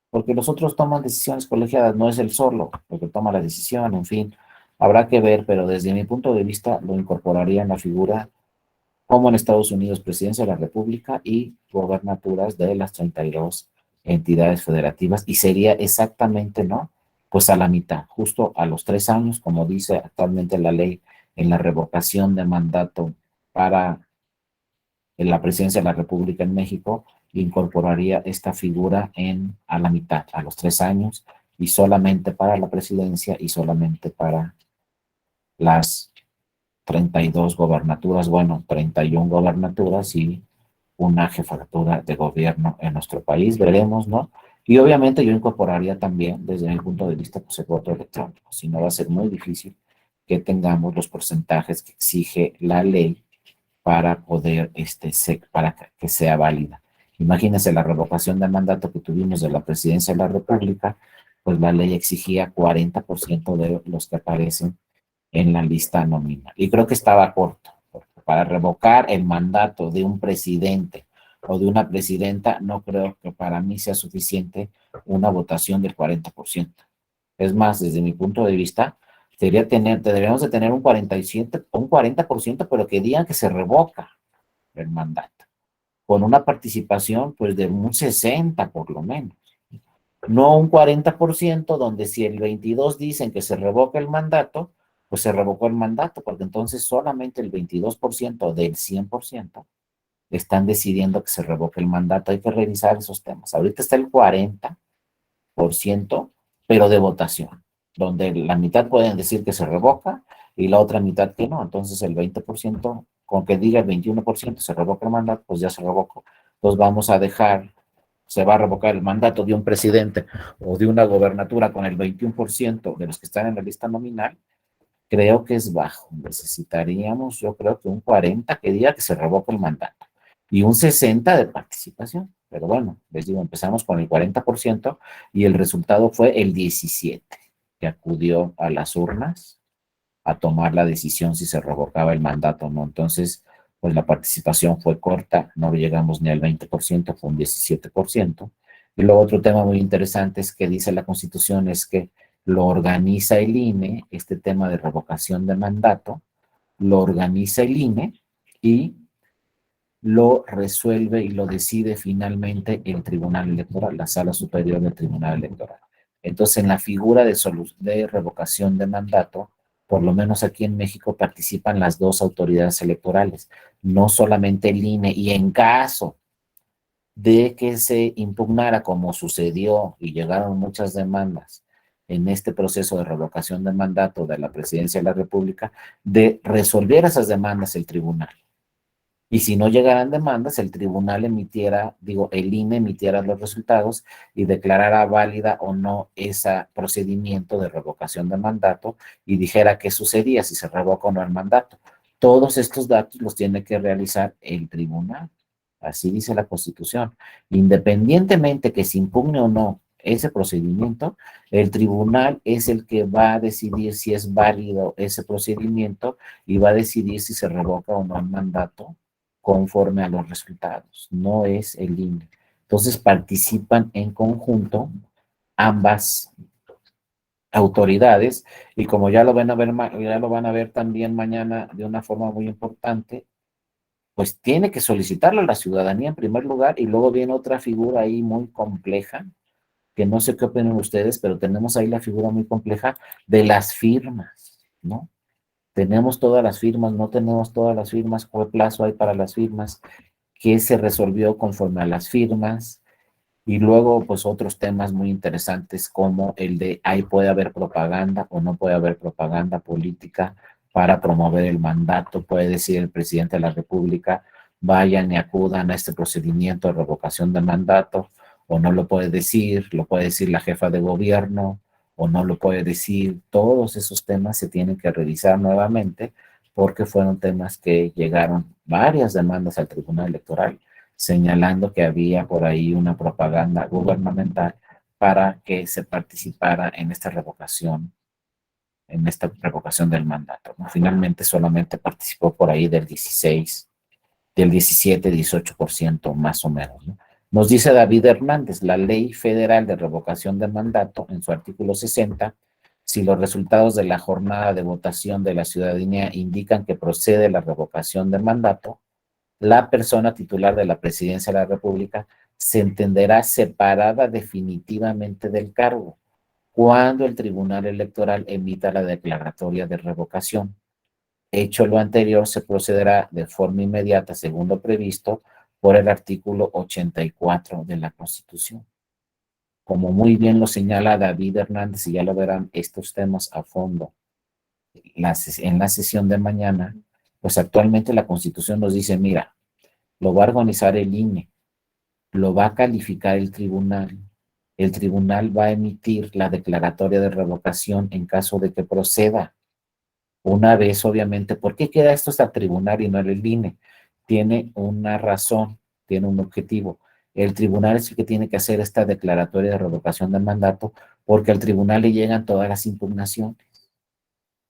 S1: Porque los otros toman decisiones colegiadas, no es el solo el que toma la decisión, en fin, habrá que ver, pero desde mi punto de vista lo incorporaría en la figura como en Estados Unidos, presidencia de la República y gobernaturas de las 32 entidades federativas, y sería exactamente, ¿no? Pues a la mitad, justo a los 3 años, como dice actualmente la ley en la revocación de mandato para la presidencia de la República en México, incorporaría esta figura a la mitad, a los 3 años, y solamente para la presidencia y solamente para las 32 gobernaturas, bueno, 31 gobernaturas y una jefatura de gobierno en nuestro país, veremos, ¿no? Y obviamente yo incorporaría también, desde mi punto de vista, pues el voto electrónico, si no va a ser muy difícil que tengamos los porcentajes que exige la ley para poder, para que sea válida. Imagínense la revocación de mandato que tuvimos de la Presidencia de la República, pues la ley exigía 40% de los que aparecen en la lista nominal. Y creo que estaba corto, porque para revocar el mandato de un presidente o de una presidenta, no creo que para mí sea suficiente una votación del 40%. Es más, desde mi punto de vista, deberíamos de tener un 47, un 40%, pero que digan que se revoca el mandato, con una participación pues de un 60 por lo menos. No un 40% donde si el 22 dicen que se revoca el mandato, pues se revocó el mandato, porque entonces solamente el 22% del 100% están decidiendo que se revoque el mandato. Hay que revisar esos temas. Ahorita está el 40%, pero de votación, donde la mitad pueden decir que se revoca y la otra mitad que no. Entonces el 20%, con que diga el 21% se revoca el mandato, pues ya se revocó. Entonces vamos a dejar, se va a revocar el mandato de un presidente o de una gobernatura con el 21% de los que están en la lista nominal. Creo que es bajo. Necesitaríamos, yo creo que un 40% que diga que se revoca el mandato y un 60% de participación. Pero bueno, les digo, empezamos con el 40% y el resultado fue el 17%, que acudió a las urnas a tomar la decisión si se revocaba el mandato o no. Entonces, pues la participación fue corta, no llegamos ni al 20%, fue un 17%. Y luego otro tema muy interesante es que dice la Constitución es que lo organiza el INE, este tema de revocación de mandato, lo organiza el INE y lo resuelve y lo decide finalmente el Tribunal Electoral, la Sala Superior del Tribunal Electoral. Entonces, en la figura de revocación de mandato, por lo menos aquí en México participan las dos autoridades electorales, no solamente el INE, y en caso de que se impugnara como sucedió y llegaron muchas demandas en este proceso de revocación de mandato de la Presidencia de la República, de resolver esas demandas el tribunal. Y si no llegaran demandas, el tribunal emitiera, el INE emitiera los resultados y declarara válida o no ese procedimiento de revocación de mandato y dijera qué sucedía, si se revoca o no el mandato. Todos estos datos los tiene que realizar el tribunal. Así dice la Constitución. Independientemente que se impugne o no ese procedimiento, el tribunal es el que va a decidir si es válido ese procedimiento y va a decidir si se revoca o no el mandato conforme a los resultados, no es el INE. Entonces participan en conjunto ambas autoridades y como ya lo van a ver también mañana de una forma muy importante, pues tiene que solicitarlo a la ciudadanía en primer lugar y luego viene otra figura ahí muy compleja, que no sé qué opinan ustedes, pero tenemos ahí la figura muy compleja de las firmas, ¿no? Tenemos todas las firmas, no tenemos todas las firmas, ¿qué plazo hay para las firmas? ¿Qué se resolvió conforme a las firmas? Y luego, pues otros temas muy interesantes como el de ahí puede haber propaganda o no puede haber propaganda política para promover el mandato. Puede decir el presidente de la República, vayan y acudan a este procedimiento de revocación de mandato, o no lo puede decir la jefa de gobierno, o no lo puede decir. Todos esos temas se tienen que revisar nuevamente porque fueron temas que llegaron varias demandas al Tribunal Electoral señalando que había por ahí una propaganda gubernamental para que se participara en esta revocación del mandato, ¿no? Finalmente solamente participó por ahí del 17, 18% más o menos, ¿no? Nos dice David Hernández, la Ley Federal de Revocación de Mandato, en su artículo 60, si los resultados de la jornada de votación de la ciudadanía indican que procede la revocación de mandato, la persona titular de la Presidencia de la República se entenderá separada definitivamente del cargo cuando el Tribunal Electoral emita la declaratoria de revocación. Hecho lo anterior, se procederá de forma inmediata, según lo previsto por el artículo 84 de la Constitución. Como muy bien lo señala David Hernández, y ya lo verán estos temas a fondo en la sesión de mañana, pues actualmente la Constitución nos dice, mira, lo va a organizar el INE, lo va a calificar el tribunal va a emitir la declaratoria de revocación en caso de que proceda, Una vez, obviamente, ¿por qué queda esto hasta el tribunal y no el INE? Tiene una razón, tiene un objetivo. El tribunal es el que tiene que hacer esta declaratoria de revocación del mandato porque al tribunal le llegan todas las impugnaciones.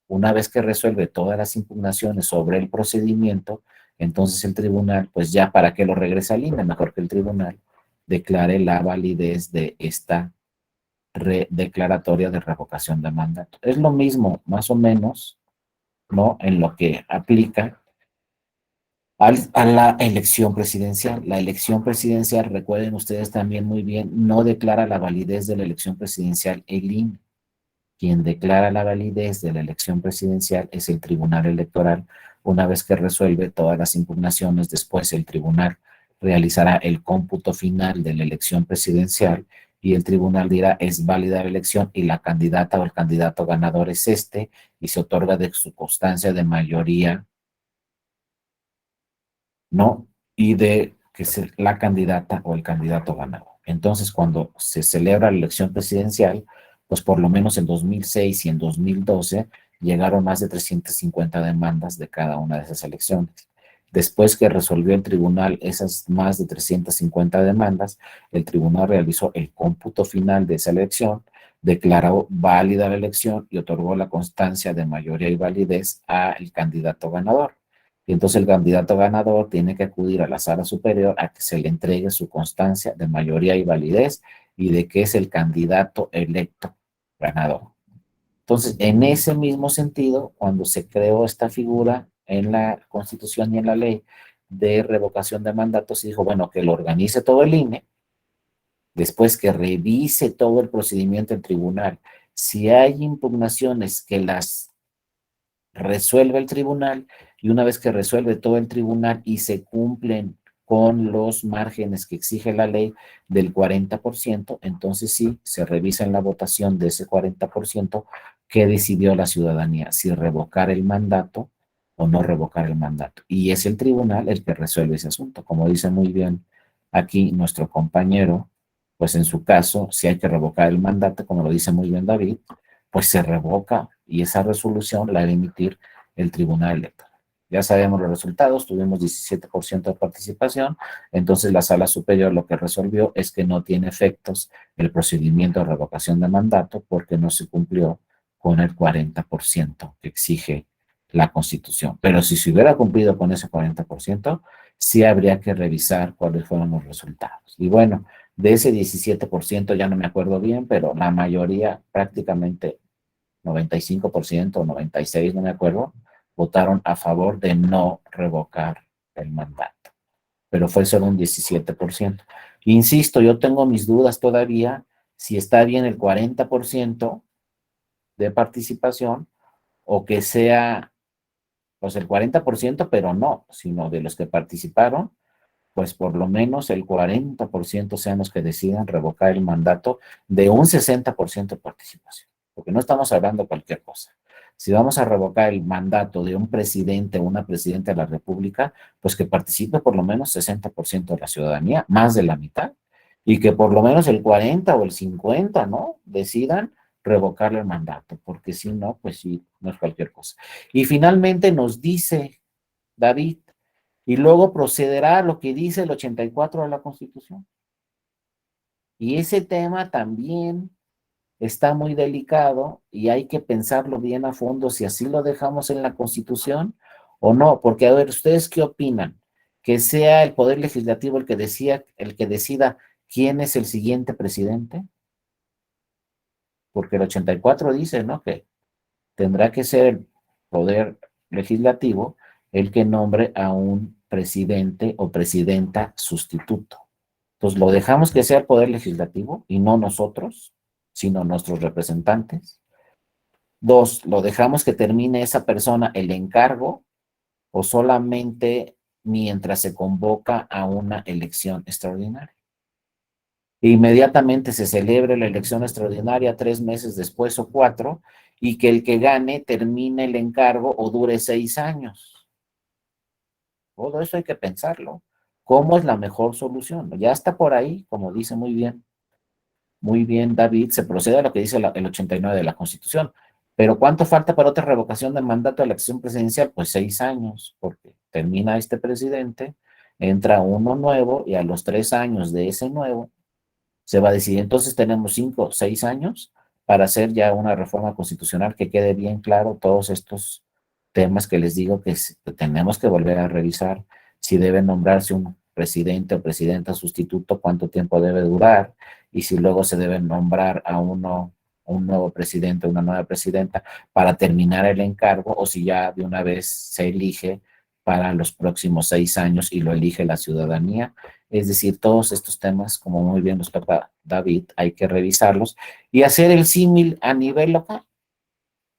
S1: Una vez que resuelve todas las impugnaciones sobre el procedimiento, entonces el tribunal, pues ya para que lo regrese al INE, mejor que el tribunal declare la validez de esta declaratoria de revocación de mandato. Es lo mismo, más o menos, ¿no? En lo que aplica a la elección presidencial. La elección presidencial, recuerden ustedes también muy bien, no declara la validez de la elección presidencial el INE. Quien declara la validez de la elección presidencial es el Tribunal Electoral. Una vez que resuelve todas las impugnaciones, después el tribunal realizará el cómputo final de la elección presidencial y el tribunal dirá es válida la elección y la candidata o el candidato ganador es este y se otorga de su constancia de mayoría, ¿no? Y de que sea la candidata o el candidato ganador. Entonces, cuando se celebra la elección presidencial, pues por lo menos en 2006 y en 2012 llegaron más de 350 demandas de cada una de esas elecciones. Después que resolvió el tribunal esas más de 350 demandas, el tribunal realizó el cómputo final de esa elección, declaró válida la elección y otorgó la constancia de mayoría y validez al candidato ganador. Y entonces el candidato ganador tiene que acudir a la sala superior a que se le entregue su constancia de mayoría y validez y de que es el candidato electo ganador. Entonces, en ese mismo sentido, cuando se creó esta figura en la Constitución y en la ley de revocación de mandatos, se dijo, bueno, que lo organice todo el INE, después que revise todo el procedimiento en tribunal. Si hay impugnaciones que las resuelve el tribunal y una vez que resuelve todo el tribunal y se cumplen con los márgenes que exige la ley del 40%, entonces sí, se revisa en la votación de ese 40% qué decidió la ciudadanía, si revocar el mandato o no revocar el mandato. Y es el tribunal el que resuelve ese asunto. Como dice muy bien aquí nuestro compañero, pues en su caso, si hay que revocar el mandato, como lo dice muy bien David, pues se revoca y esa resolución la debe emitir el Tribunal Electoral. Ya sabemos los resultados, tuvimos 17% de participación, entonces la Sala Superior lo que resolvió es que no tiene efectos el procedimiento de revocación de mandato porque no se cumplió con el 40% que exige la Constitución. Pero si se hubiera cumplido con ese 40%, sí habría que revisar cuáles fueron los resultados. Y bueno, de ese 17% ya no me acuerdo bien, pero la mayoría, prácticamente 95% o 96%, no me acuerdo, votaron a favor de no revocar el mandato. Pero fue solo un 17%. Insisto, yo tengo mis dudas todavía si está bien el 40% de participación o que sea pues el 40%, pero no, sino de los que participaron, pues por lo menos el 40% sean los que decidan revocar el mandato de un 60% de participación, porque no estamos hablando de cualquier cosa. Si vamos a revocar el mandato de un presidente o una presidenta de la República, pues que participe por lo menos 60% de la ciudadanía, más de la mitad, y que por lo menos el 40 o el 50, ¿no? Decidan revocarle el mandato, porque si no, pues sí, no es cualquier cosa. Y finalmente nos dice David, y luego procederá a lo que dice el 84 de la Constitución. Y ese tema también está muy delicado y hay que pensarlo bien a fondo si así lo dejamos en la Constitución o no, porque a ver, ¿ustedes qué opinan? ¿Que sea el Poder Legislativo el que decida quién es el siguiente presidente? Porque el 84 dice, ¿no? Que tendrá que ser el Poder Legislativo el que nombre a un presidente o presidenta sustituto. Entonces, lo dejamos que sea el Poder Legislativo y no nosotros, sino nuestros representantes. Dos, lo dejamos que termine esa persona el encargo o solamente mientras se convoca a una elección extraordinaria. Inmediatamente se celebre la elección extraordinaria 3 meses después o 4 y que el que gane termine el encargo o dure 6 años. Todo eso hay que pensarlo. ¿Cómo es la mejor solución? Ya está por ahí, como dice muy bien David, se procede a lo que dice el 89 de la Constitución. Pero ¿cuánto falta para otra revocación de mandato de la elección presidencial? Pues 6 años, porque termina este presidente, entra uno nuevo y a los 3 años de ese nuevo se va a decidir. Entonces tenemos 5 o 6 años para hacer ya una reforma constitucional que quede bien claro todos estos temas que les digo que tenemos que volver a revisar. Si debe nombrarse un presidente o presidenta sustituto, cuánto tiempo debe durar, y si luego se debe nombrar a un nuevo presidente, una nueva presidenta para terminar el encargo, o si ya de una vez se elige para los próximos 6 años y lo elige la ciudadanía. Es decir, todos estos temas, como muy bien nos toca David, hay que revisarlos y hacer el símil a nivel local,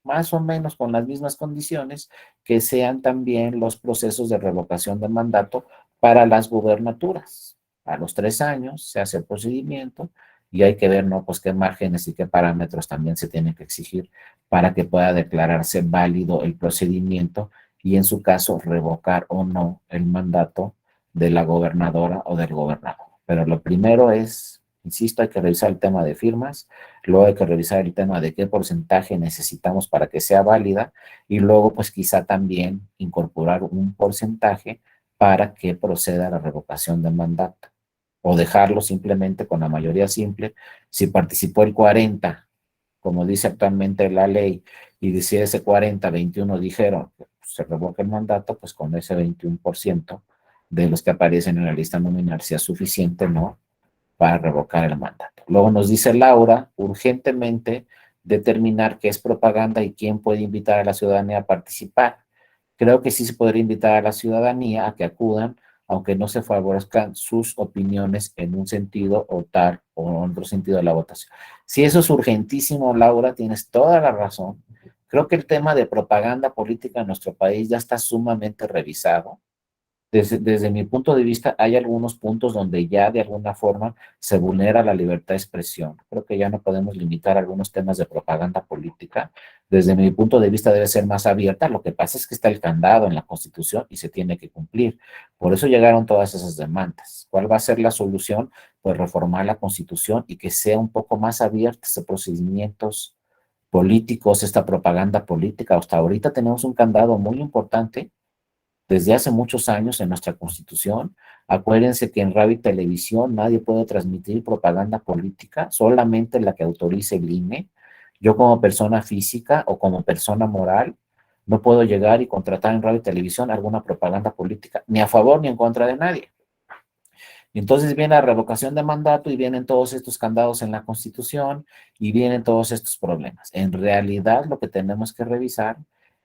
S1: más o menos con las mismas condiciones que sean también los procesos de revocación de mandato para las gubernaturas. A los 3 años se hace el procedimiento y hay que ver, ¿no? Pues qué márgenes y qué parámetros también se tienen que exigir para que pueda declararse válido el procedimiento y en su caso revocar o no el mandato de la gobernadora o del gobernador. Pero lo primero es, insisto, hay que revisar el tema de firmas, luego hay que revisar el tema de qué porcentaje necesitamos para que sea válida y luego pues quizá también incorporar un porcentaje para que proceda la revocación de mandato o dejarlo simplemente con la mayoría simple. Si participó el 40, como dice actualmente la ley, y si ese 40, 21 dijeron que se revoca el mandato, pues con ese 21% de los que aparecen en la lista nominal sea suficiente, ¿no?, para revocar el mandato. Luego nos dice Laura, urgentemente determinar qué es propaganda y quién puede invitar a la ciudadanía a participar. Creo que sí se podría invitar a la ciudadanía a que acudan, aunque no se favorezcan sus opiniones en un sentido o tal o en otro sentido de la votación. Si eso es urgentísimo, Laura, tienes toda la razón. Creo que el tema de propaganda política en nuestro país ya está sumamente revisado. Desde mi punto de vista, hay algunos puntos donde ya de alguna forma se vulnera la libertad de expresión. Creo que ya no podemos limitar algunos temas de propaganda política. Desde mi punto de vista debe ser más abierta. Lo que pasa es que está el candado en la Constitución y se tiene que cumplir. Por eso llegaron todas esas demandas. ¿Cuál va a ser la solución? Pues reformar la Constitución y que sea un poco más abierta estos procedimientos políticos, esta propaganda política. Hasta ahorita tenemos un candado muy importante desde hace muchos años en nuestra Constitución. Acuérdense que en radio y televisión nadie puede transmitir propaganda política, solamente la que autorice el INE. Yo como persona física o como persona moral no puedo llegar y contratar en radio y televisión alguna propaganda política, ni a favor ni en contra de nadie. Entonces viene la revocación de mandato y vienen todos estos candados en la Constitución y vienen todos estos problemas. En realidad lo que tenemos que revisar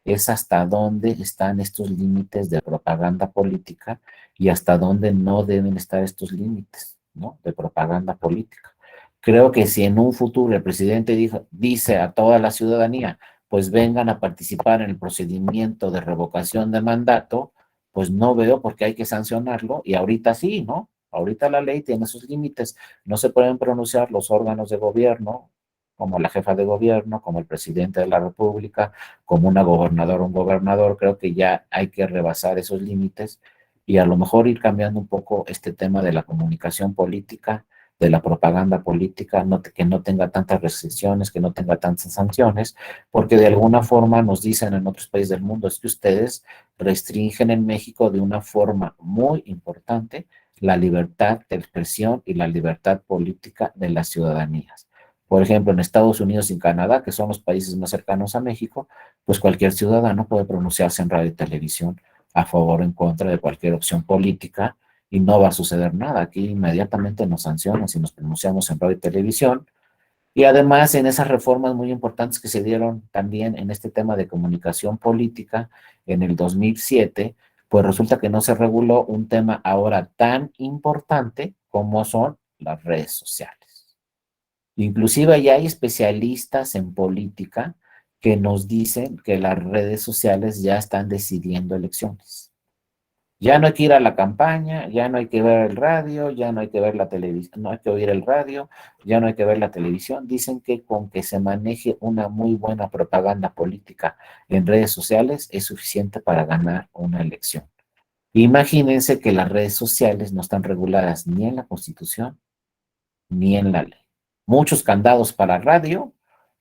S1: es hasta dónde están estos límites de propaganda política y hasta dónde no deben estar estos límites, ¿no?, de propaganda política. Creo que si en un futuro el presidente dice a toda la ciudadanía, pues vengan a participar en el procedimiento de revocación de mandato, pues no veo por qué hay que sancionarlo, y ahorita sí, ¿no? Ahorita la ley tiene sus límites. No se pueden pronunciar los órganos de gobierno, como la jefa de gobierno, como el presidente de la República, como una gobernadora o un gobernador. Creo que ya hay que rebasar esos límites y a lo mejor ir cambiando un poco este tema de la comunicación política, de la propaganda política, que no tenga tantas restricciones, que no tenga tantas sanciones, porque de alguna forma nos dicen en otros países del mundo, es que ustedes restringen en México de una forma muy importante la libertad de expresión y la libertad política de las ciudadanías. Por ejemplo, en Estados Unidos y Canadá, que son los países más cercanos a México, pues cualquier ciudadano puede pronunciarse en radio y televisión a favor o en contra de cualquier opción política y no va a suceder nada. Aquí inmediatamente nos sancionan si nos pronunciamos en radio y televisión. Y además en esas reformas muy importantes que se dieron también en este tema de comunicación política en el 2007, pues resulta que no se reguló un tema ahora tan importante como son las redes sociales. Inclusive ya hay especialistas en política que nos dicen que las redes sociales ya están decidiendo elecciones. Ya no hay que ir a la campaña, ya no hay que ver el radio, ya no hay que ver la televisión, no hay que oír el radio, ya no hay que ver la televisión. Dicen que con que se maneje una muy buena propaganda política en redes sociales es suficiente para ganar una elección. Imagínense que las redes sociales no están reguladas ni en la Constitución ni en la ley. Muchos candados para radio,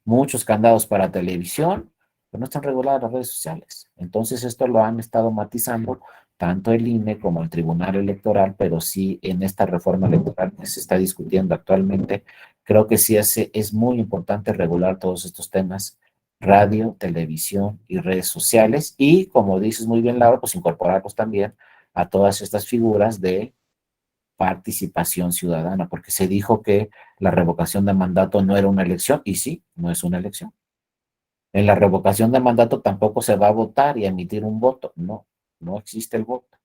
S1: muchos candados para televisión, pero no están reguladas las redes sociales. Entonces esto lo han estado matizando tanto el INE como el Tribunal Electoral, pero sí en esta reforma electoral que se está discutiendo actualmente, creo que sí es muy importante regular todos estos temas, radio, televisión y redes sociales, y como dices muy bien, Laura, pues incorporarlos también a todas estas figuras de participación ciudadana, porque se dijo que la revocación de mandato no era una elección, y sí, no es una elección. En la revocación de mandato tampoco se va a votar y a emitir un voto, no, no existe el voto.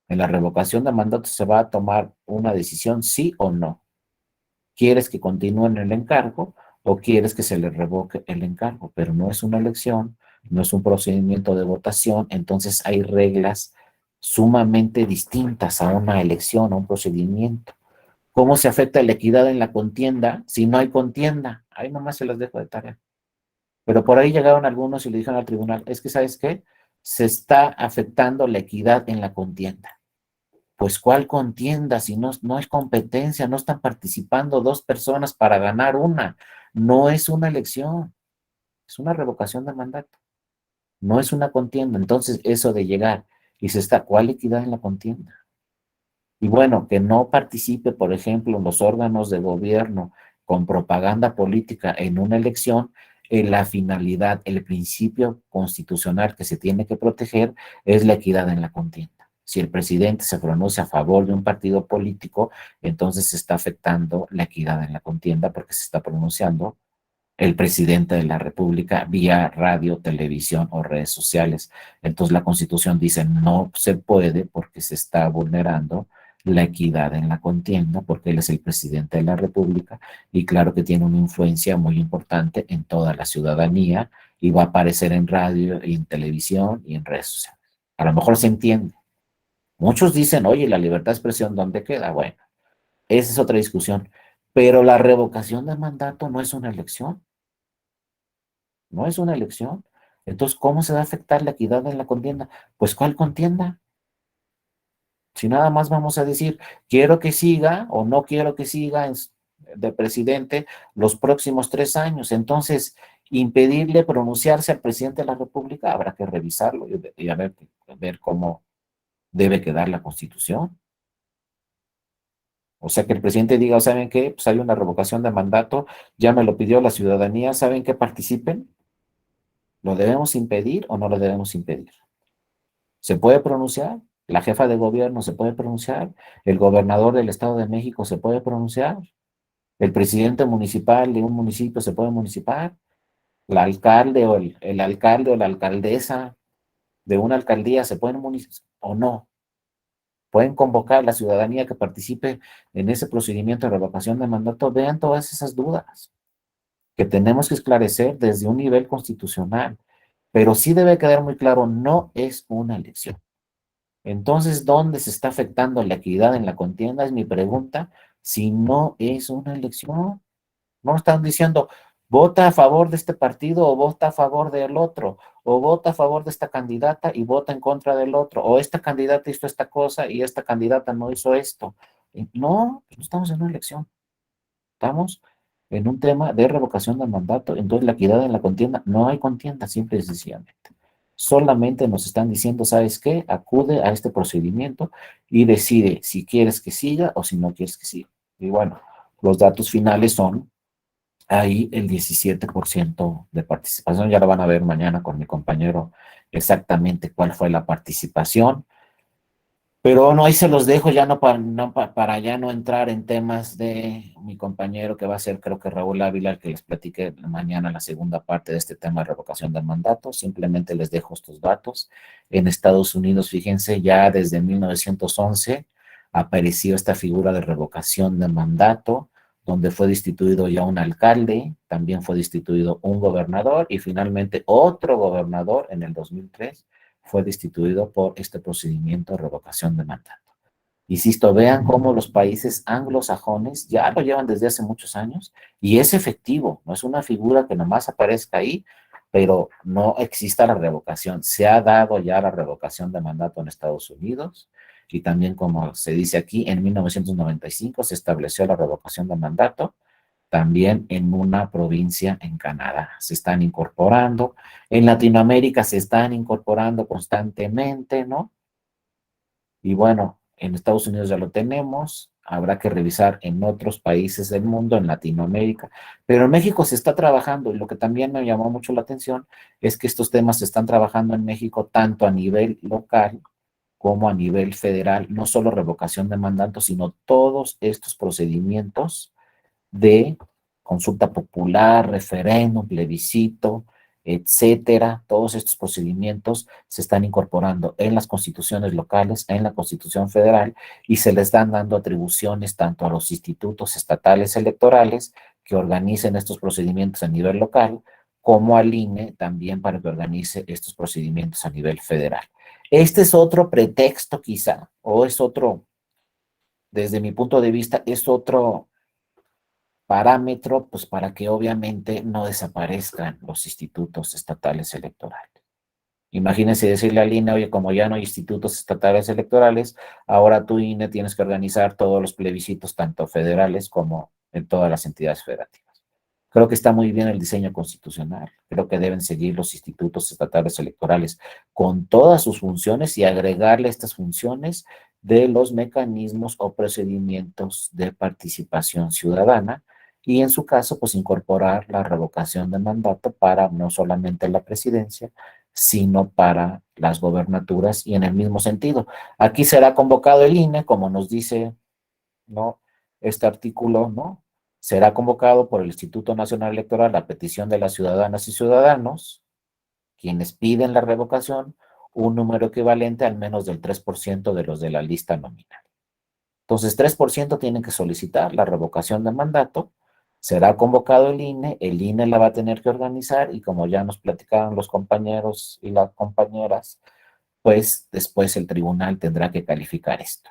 S1: En la revocación de mandato se va a tomar una decisión sí o no. ¿Quieres que continúe en el encargo o quieres que se le revoque el encargo? Pero no es una elección, no es un procedimiento de votación, entonces hay reglas sumamente distintas a una elección, a un procedimiento. ¿Cómo se afecta la equidad en la contienda si no hay contienda? Ahí nomás se las dejo de tarea. Pero por ahí llegaron algunos y le dijeron al tribunal, es que ¿sabes qué? Se está afectando la equidad en la contienda. Pues ¿cuál contienda? Si no, no es competencia, no están participando dos personas para ganar una. No es una elección, es una revocación de mandato. No es una contienda. Entonces, eso de llegar y se está, ¿cuál equidad en la contienda? Y bueno, que no participe, por ejemplo, en los órganos de gobierno con propaganda política en una elección, la finalidad, el principio constitucional que se tiene que proteger es la equidad en la contienda. Si el presidente se pronuncia a favor de un partido político, entonces se está afectando la equidad en la contienda porque se está pronunciando el presidente de la República vía radio, televisión o redes sociales. Entonces la Constitución dice no se puede porque se está vulnerando la equidad en la contienda, porque él es el presidente de la República y claro que tiene una influencia muy importante en toda la ciudadanía y va a aparecer en radio y en televisión y en redes sociales. A lo mejor se entiende. Muchos dicen, oye, la libertad de expresión, ¿dónde queda? Bueno, esa es otra discusión. Pero la revocación de mandato no es una elección. No es una elección. Entonces, ¿cómo se va a afectar la equidad en la contienda? Pues, ¿cuál contienda? Si nada más vamos a decir, quiero que siga o no quiero que siga de presidente los próximos 3 años. Entonces, impedirle pronunciarse al presidente de la República, habrá que revisarlo y a ver cómo debe quedar la Constitución. O sea, que el presidente diga, ¿saben qué? Pues hay una revocación de mandato, ya me lo pidió la ciudadanía, ¿saben qué? Participen. ¿Lo debemos impedir o no lo debemos impedir? ¿Se puede pronunciar? ¿La jefa de gobierno se puede pronunciar? ¿El gobernador del Estado de México se puede pronunciar? ¿El presidente municipal de un municipio se puede municipar? ¿El alcalde o el alcalde o la alcaldesa de una alcaldía se pueden municipar o no? ¿Pueden convocar a la ciudadanía que participe en ese procedimiento de revocación de mandato? Vean todas esas dudas que tenemos que esclarecer desde un nivel constitucional. Pero sí debe quedar muy claro, no es una elección. Entonces, ¿dónde se está afectando la equidad en la contienda? Es mi pregunta. Si no es una elección, no están diciendo, vota a favor de este partido o vota a favor del otro, o vota a favor de esta candidata y vota en contra del otro, o esta candidata hizo esta cosa y esta candidata no hizo esto. No, no estamos en una elección. Estamos en un tema de revocación del mandato, entonces la equidad en la contienda, no hay contienda, simple y sencillamente. Solamente nos están diciendo, ¿sabes qué? Acude a este procedimiento y decide si quieres que siga o si no quieres que siga. Y bueno, los datos finales son ahí el 17% de participación. Ya lo van a ver mañana con mi compañero exactamente cuál fue la participación. Pero no, ahí se los dejo ya para ya no entrar en temas de mi compañero que va a ser, creo que Raúl Ávila, el que les platique mañana la segunda parte de este tema de revocación del mandato. Simplemente les dejo estos datos. En Estados Unidos, fíjense, ya desde 1911 apareció esta figura de revocación de mandato, donde fue destituido ya un alcalde, también fue destituido un gobernador y finalmente otro gobernador en el 2003 fue destituido por este procedimiento de revocación de mandato. Insisto, vean cómo los países anglosajones ya lo llevan desde hace muchos años y es efectivo, no es una figura que nomás aparezca ahí, pero no exista la revocación. Se ha dado ya la revocación de mandato en Estados Unidos y también, como se dice aquí, en 1995 se estableció la revocación de mandato también en una provincia en Canadá. Se están incorporando. En Latinoamérica se están incorporando constantemente, ¿no? Y bueno, en Estados Unidos ya lo tenemos. Habrá que revisar en otros países del mundo, en Latinoamérica. Pero en México se está trabajando y lo que también me llamó mucho la atención es que estos temas se están trabajando en México tanto a nivel local como a nivel federal, no solo revocación de mandato, sino todos estos procedimientos de consulta popular, referéndum, plebiscito, etcétera. Todos estos procedimientos se están incorporando en las constituciones locales, en la Constitución Federal, y se les están dando atribuciones tanto a los institutos estatales electorales que organicen estos procedimientos a nivel local, como al INE también para que organice estos procedimientos a nivel federal. Este es otro pretexto quizá, o es otro, desde mi punto de vista, es otro parámetro, pues para que obviamente no desaparezcan los institutos estatales electorales. Imagínense decirle al INE, oye, como ya no hay institutos estatales electorales, ahora tú, INE, tienes que organizar todos los plebiscitos, tanto federales como en todas las entidades federativas. Creo que está muy bien el diseño constitucional. Creo que deben seguir los institutos estatales electorales con todas sus funciones y agregarle estas funciones de los mecanismos o procedimientos de participación ciudadana y en su caso, pues incorporar la revocación de mandato para no solamente la presidencia, sino para las gobernaturas y en el mismo sentido. Aquí será convocado el INE, como nos dice, ¿no?, este artículo, ¿no? Será convocado por el Instituto Nacional Electoral a petición de las ciudadanas y ciudadanos, quienes piden la revocación, un número equivalente al menos del 3% de los de la lista nominal. Entonces, 3% tienen que solicitar la revocación de mandato, será convocado el INE la va a tener que organizar y como ya nos platicaron los compañeros y las compañeras, pues después el tribunal tendrá que calificar esto.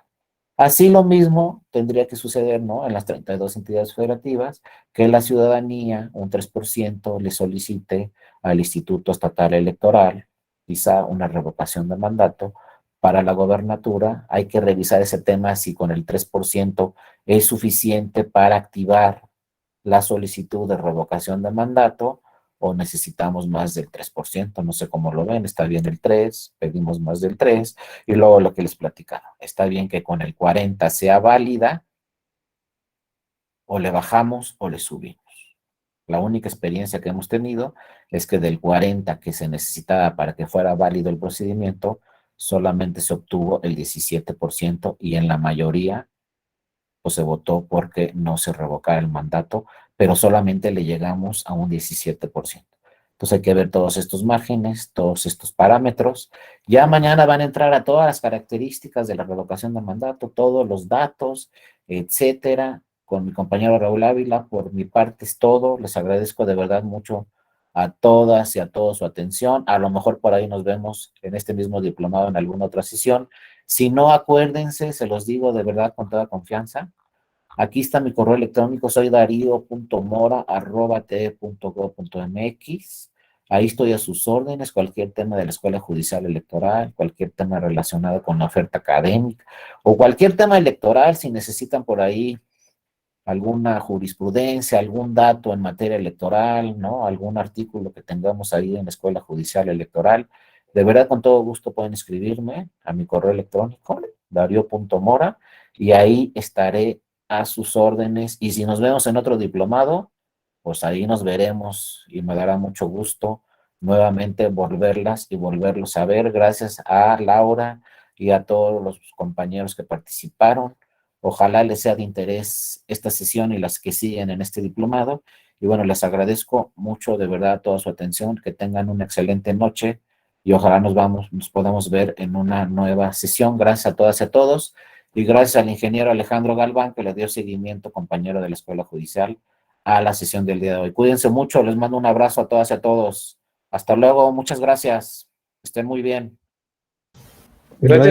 S1: Así lo mismo tendría que suceder, ¿no?, en las 32 entidades federativas, que la ciudadanía, un 3%, le solicite al Instituto Estatal Electoral, quizá una revocación de mandato. Para la gobernatura hay que revisar ese tema si con el 3% es suficiente para activar la solicitud de revocación de mandato o necesitamos más del 3%, no sé cómo lo ven, está bien el 3, pedimos más del 3, y luego lo que les platicaba, está bien que con el 40 sea válida, o le bajamos o le subimos. La única experiencia que hemos tenido es que del 40 que se necesitaba para que fuera válido el procedimiento, solamente se obtuvo el 17% y en la mayoría pues se votó porque no se revocara el mandato, pero solamente le llegamos a un 17%. Entonces hay que ver todos estos márgenes, todos estos parámetros. Ya mañana van a entrar a todas las características de la revocación de mandato, todos los datos, etcétera. Con mi compañero Raúl Ávila, por mi parte es todo. Les agradezco de verdad mucho a todas y a todos su atención. A lo mejor por ahí nos vemos en este mismo diplomado en alguna otra sesión. Si no, acuérdense, se los digo de verdad con toda confianza. Aquí está mi correo electrónico, soy darío.mora@te.gov.mx. Ahí estoy a sus órdenes, cualquier tema de la Escuela Judicial Electoral, cualquier tema relacionado con la oferta académica o cualquier tema electoral, si necesitan por ahí alguna jurisprudencia, algún dato en materia electoral, ¿no?, algún artículo que tengamos ahí en la Escuela Judicial Electoral, de verdad con todo gusto pueden escribirme a mi correo electrónico, dario.mora, y ahí estaré a sus órdenes. Y si nos vemos en otro diplomado, pues ahí nos veremos y me dará mucho gusto nuevamente volverlas y volverlos a ver. Gracias a Laura y a todos los compañeros que participaron. Ojalá les sea de interés esta sesión y las que siguen en este diplomado. Y bueno, les agradezco mucho de verdad toda su atención. Que tengan una excelente noche y ojalá nos podamos ver en una nueva sesión. Gracias a todas y a todos. Y gracias al ingeniero Alejandro Galván, que le dio seguimiento, compañero de la Escuela Judicial, a la sesión del día de hoy. Cuídense mucho, les mando un abrazo a todas y a todos. Hasta luego, muchas gracias. Estén muy bien.
S2: Gracias.